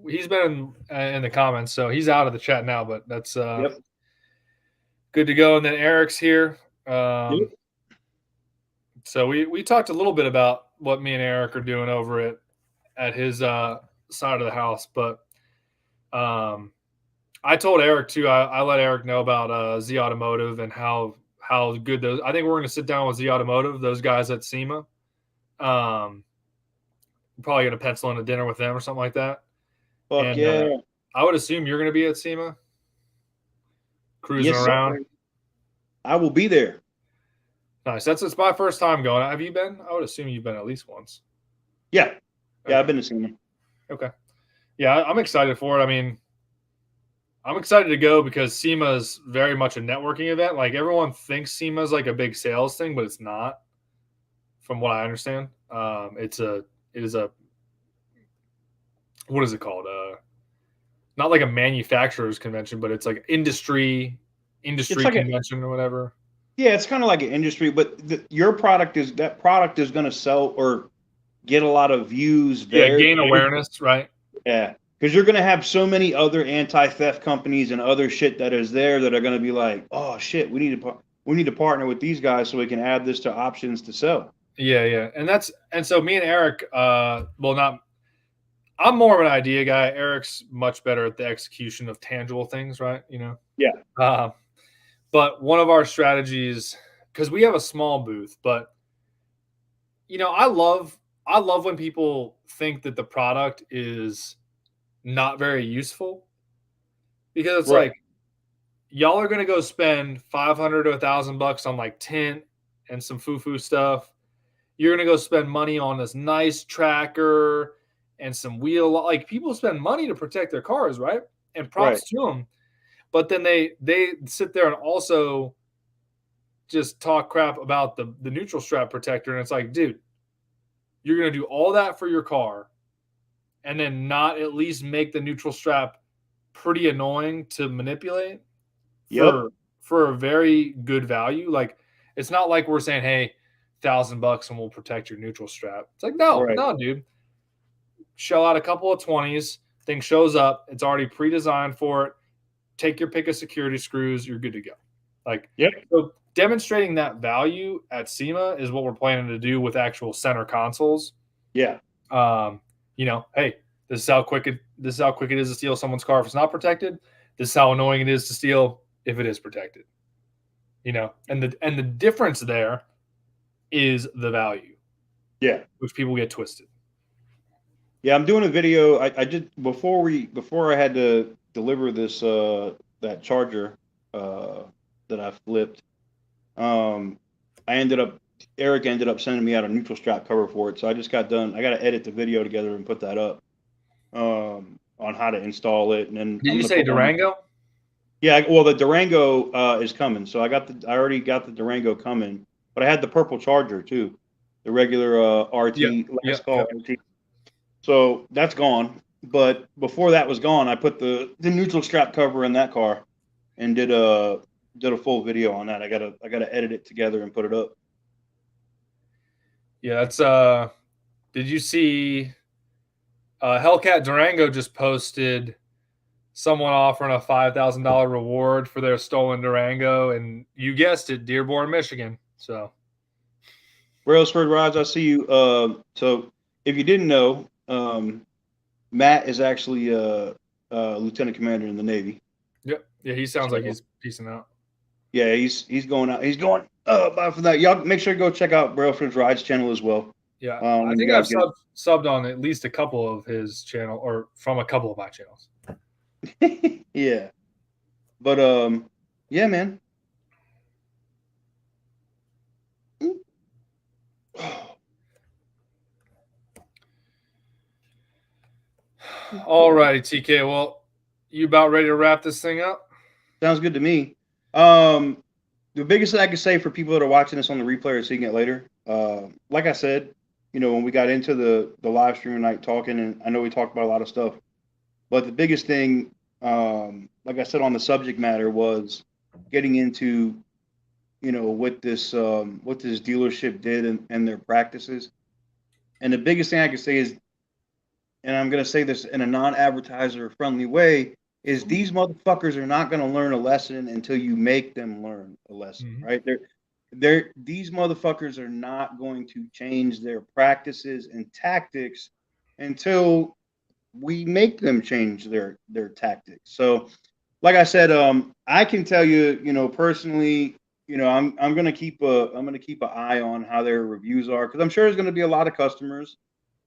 he's been in the comments, so he's out of the chat now, but that's good to go. And then Eric's here. So we talked a little bit about what me and Eric are doing over at his side of the house, but I told Eric too. I let Eric know about Z Automotive and how good those. I think we're going to sit down with Z Automotive, those guys at SEMA. Probably going to pencil in a dinner with them or something like that. Fuck and yeah! I would assume you're going to be at SEMA, cruising around. Sir. I will be there. Nice. It's my first time going. Have you been? I would assume you've been at least once. Yeah. Okay. I've been to SEMA. Okay. Yeah, I'm excited for it. I mean, I'm excited to go because SEMA is very much a networking event. Like everyone thinks SEMA is like a big sales thing, but it's not. From what I understand, it is a what is it called? Not like a manufacturer's convention, but it's like industry like convention or whatever. Yeah, it's kind of like an industry, but your product is going to sell or get a lot of views. Gain awareness, right? Yeah, because you're going to have so many other anti-theft companies and other shit that is there that are going to be like, oh shit, we need to partner with these guys so we can add this to options to sell. Yeah, and so me and Eric, I'm more of an idea guy. Eric's much better at the execution of tangible things, right? You know. Yeah. But one of our strategies, because we have a small booth, but I love when people think that the product is not very useful, because it's like y'all are gonna go spend $500 to $1,000 on like tint and some foo-foo stuff. You're gonna go spend money on this nice tracker and some wheel. Like people spend money to protect their cars, right? And props to them. But then they sit there and also just talk crap about the neutral strap protector. And it's like, dude, you're going to do all that for your car and then not at least make the neutral strap pretty annoying to manipulate for a very good value. Like, it's not like we're saying, hey, $1,000 and we'll protect your neutral strap. It's like, no, dude. Shell out a couple of 20s. Thing shows up. It's already pre-designed for it. Take your pick of security screws, you're good to go. Like, so demonstrating that value at SEMA is what we're planning to do with actual center consoles. Yeah. Hey, this is how quick it is to steal someone's car if it's not protected. This is how annoying it is to steal if it is protected. And the difference there is the value. Yeah. Which people get twisted. Yeah, I'm doing a video. I did before I had to deliver this that charger that I flipped. Eric ended up sending me out a neutral strap cover for it, so I just got done. I got to edit the video together and put that up on how to install it. And then did you say Durango? Yeah, well, the Durango is coming, so I already got the Durango coming, but I had the purple charger too, the regular RT. RT. So that's gone. But before that was gone, I put the neutral strap cover in that car and did a full video on that. I gotta edit it together and put it up. Yeah, that's did you see Hellcat Durango just posted someone offering a $5,000 reward for their stolen Durango, and you guessed it, Dearborn, Michigan. So Brailsford Rods, I see you. So if you didn't know, Matt is actually a lieutenant commander in the Navy. Yep. Yeah, he sounds like he's piecing out. Yeah, he's going out. He's going by for that. Y'all make sure to go check out Brailsford's Rides channel as well. Yeah, I think I've subbed on at least a couple of his channel, or from a couple of my channels. Yeah, but yeah, man. All righty, TK. Well, You about ready to wrap this thing up? Sounds good to me. The biggest thing I can say for people that are watching this on the replay or seeing it later, like I said, when we got into the live stream tonight talking, and I know we talked about a lot of stuff, but the biggest thing, like I said on the subject matter, was getting into, what this dealership did and their practices. And the biggest thing I can say is, and I'm going to say this in a non-advertiser friendly way, is these motherfuckers are not going to learn a lesson until you make them learn a lesson, right? These motherfuckers are not going to change their practices and tactics until we make them change their tactics. So, like I said, I can tell you, personally, I'm gonna keep an eye on how their reviews are, because I'm sure there's gonna be a lot of customers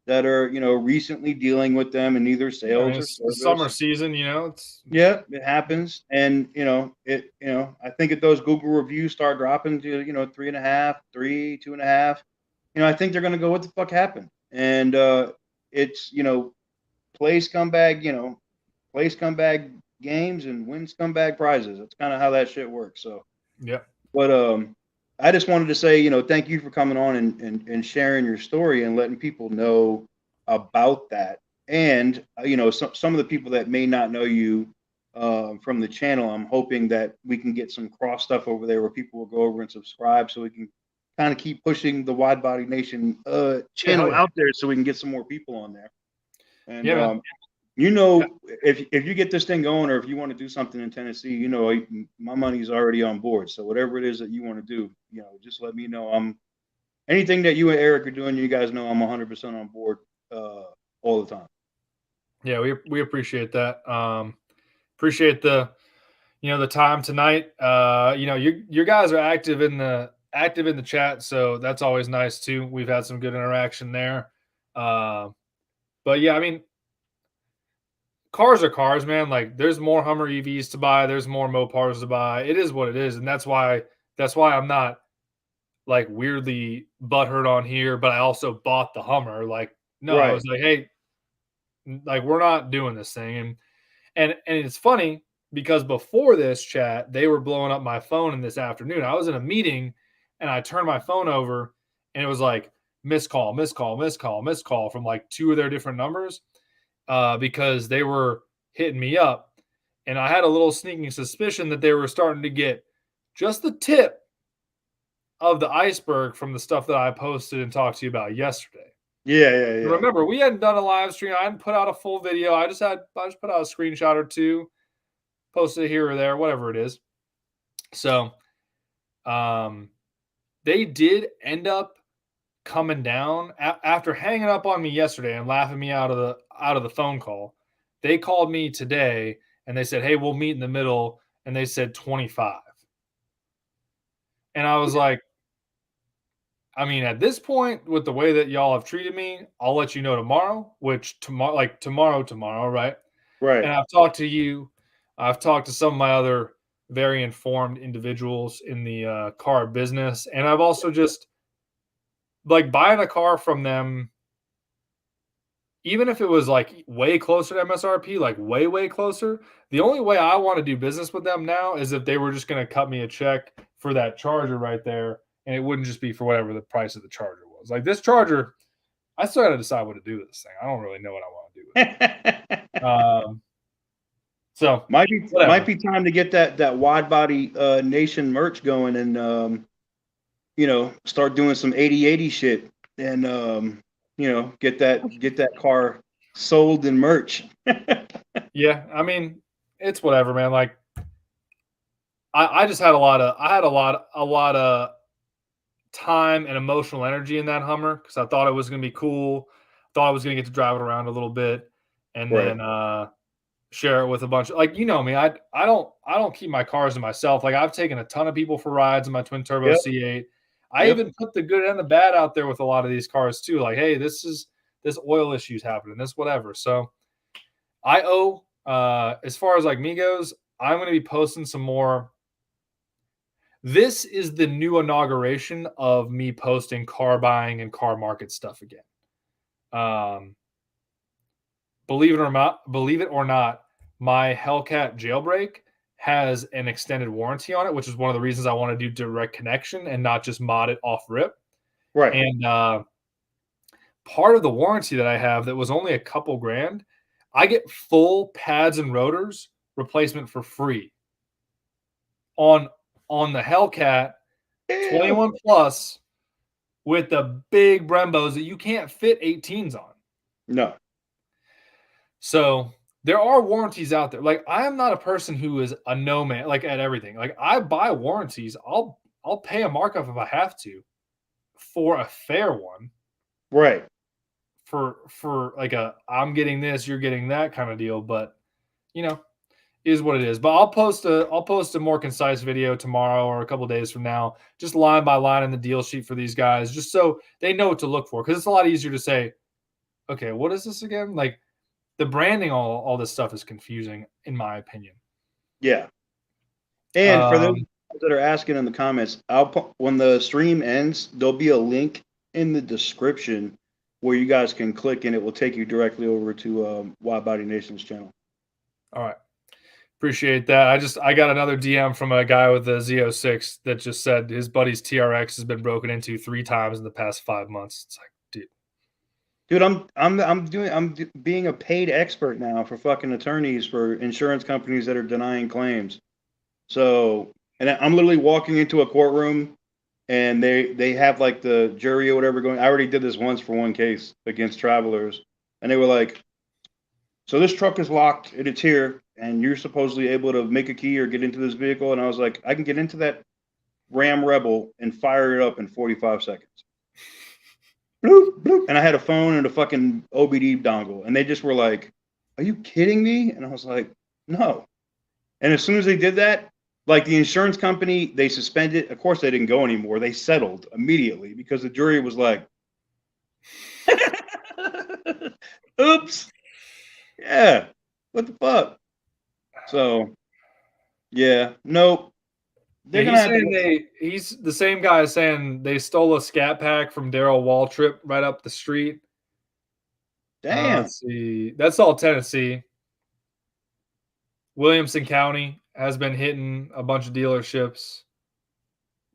that are, recently dealing with them in either sales or It's the service. summer season, it's it happens. And I think if those Google reviews start dropping to 3.5, 3, 2.5, I think they're gonna go, what the fuck happened? And it's play scumbag, play scumbag games and win scumbag prizes. That's kind of how that shit works. So yeah. But I just wanted to say, thank you for coming on and sharing your story and letting people know about that. And some of the people that may not know you from the channel, I'm hoping that we can get some cross stuff over there where people will go over and subscribe, so we can kind of keep pushing the Wide Body Nation channel out there, so we can get some more people on there. And if you get this thing going, or if you want to do something in Tennessee, my money's already on board. So whatever it is that you want to do, just let me know. Anything that you and Eric are doing, you guys know I'm 100% on board all the time. Yeah, we appreciate that. Appreciate the the time tonight. You guys are active in the chat, so that's always nice too. We've had some good interaction there. But yeah, I mean, cars are cars, man. Like, there's more Hummer EVs to buy. There's more Mopars to buy. It is what it is, and that's why I'm not like weirdly butthurt on here. But I also bought the Hummer. Like, no, right. I was like, hey, like, we're not doing this thing, and it's funny because before this chat, they were blowing up my phone in this afternoon. I was in a meeting, and I turned my phone over, and it was like missed call, missed call, missed call, missed call from like 2 of their different numbers. Because they were hitting me up, and I had a little sneaking suspicion that they were starting to get just the tip of the iceberg from the stuff that I posted and talked to you about yesterday. Yeah. Remember, we hadn't done a live stream. I hadn't put out a full video. I just put out a screenshot or two, posted it here or there, whatever it is. So, they did end up coming down after hanging up on me yesterday and laughing me out of the phone call. They called me today and they said, hey, we'll meet in the middle. And they said 25. And I was like, I mean, at this point, with the way that y'all have treated me, I'll let you know tomorrow, which tomorrow, right? Right. And I've talked to you. I've talked to some of my other very informed individuals in the car business. And I've also just, like, buying a car from them, even if it was like way closer to MSRP, like way closer, the only way I want to do business with them now is if they were just going to cut me a check for that Charger right there, and it wouldn't just be for whatever the price of the Charger was. Like, this Charger, I still got to decide what to do with this thing. I don't really know what I want to do with it. So might be time to get that Wide Body Nation merch going, and start doing some 80/80 shit, and get that car sold in merch. Yeah, I mean, it's whatever, man. Like, I just had a lot of time and emotional energy in that Hummer, because I thought it was going to be cool. Thought I was going to get to drive it around a little bit, and then share it with a bunch of, like, me. I don't keep my cars to myself. Like, I've taken a ton of people for rides in my twin turbo C8. I even put the good and the bad out there with a lot of these cars too. Like, hey, this oil issue's happening, this whatever. So I owe, as far as like me goes, I'm going to be posting some more. This is the new inauguration of me posting car buying and car market stuff again. Believe it or not, my Hellcat Jailbreak has an extended warranty on it, which is one of the reasons I want to do direct connection and not just mod it off rip. Right. And part of the warranty that I have that was only a couple grand, I get full pads and rotors replacement for free on the Hellcat 21 plus with the big Brembos that you can't fit 18s on. No. So there are warranties out there. Like, I am not a person who is a no man, like at everything. Like, I buy warranties. I'll pay a markup if I have to for a fair one. Right. For like a I'm getting this, you're getting that kind of deal. But you know, is what it is. But I'll post a more concise video tomorrow or a couple days from now, just line by line in the deal sheet for these guys, just so they know what to look for. Because it's a lot easier to say, okay, what is this again? Like, the branding, all this stuff is confusing, in my opinion. Yeah. And for those that are asking in the comments, when the stream ends, there'll be a link in the description where you guys can click, and it will take you directly over to Wide Body Nation's channel. All right. Appreciate that. I got another DM from a guy with a Z06 that just said his buddy's TRX has been broken into 3 times in the past 5 months. It's like, dude, I'm being a paid expert now for fucking attorneys for insurance companies that are denying claims. So, and I'm literally walking into a courtroom, and they have like the jury or whatever going. I already did this once for one case against travelers, and they were like, "So this truck is locked and it's here, and you're supposedly able to make a key or get into this vehicle." And I was like, "I can get into that Ram Rebel and fire it up in 45 seconds." Bloop, bloop. And I had a phone and a fucking OBD dongle, and they just were like, "Are you kidding me?" And I was like, "No." And as soon as they did that, like the insurance company, they suspended. Of course, they didn't go anymore. They settled immediately because the jury was like, "Oops, yeah, what the fuck?" So, yeah, nope. He's the same guy saying they stole a scat pack from Daryl Waltrip right up the street. Damn. Let's see. That's all Tennessee. Williamson County has been hitting a bunch of dealerships.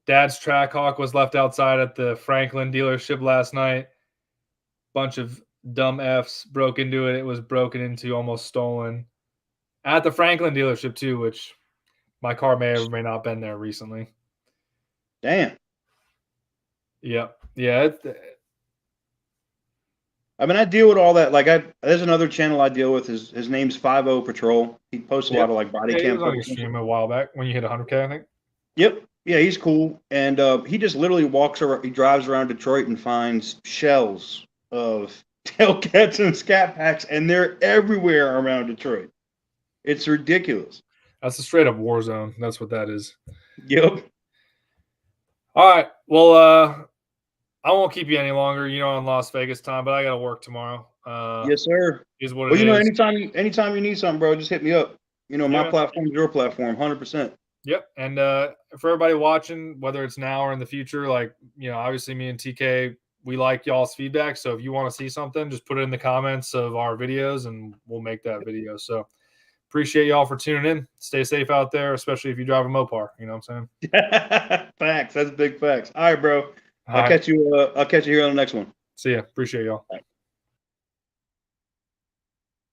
Dad's Trackhawk was left outside at the Franklin dealership last night. Bunch of dumb Fs broke into it. It was broken into, almost stolen. At the Franklin dealership too, which my car may or may not have been there recently. Damn. Yep. Yeah. I mean, I deal with all that. Like, there's another channel I deal with. His name's 50 Patrol. He posts a lot of like body cam. He was on your stream a while back when you hit 100K, I think. Yep. Yeah, he's cool. And he just literally walks around. He drives around Detroit and finds shells of Hellcats and Scat Packs, and they're everywhere around Detroit. It's ridiculous. That's a straight up war zone. That's what that is. Yep. All right. Well, I won't keep you any longer. You know, in Las Vegas time, but I got to work tomorrow. Yes, sir. Is what well, it you know, is. anytime you need something, bro, just hit me up. You know, my platform's your platform, 100%. Yep. And for everybody watching, whether it's now or in the future, like, you know, obviously me and TK, we like y'all's feedback. So if you want to see something, just put it in the comments of our videos and we'll make that video. So appreciate y'all for tuning in. Stay safe out there, especially if you drive a Mopar. You know what I'm saying? Facts. That's big facts. All right, bro. I'll catch you here on the next one. See ya. Appreciate y'all.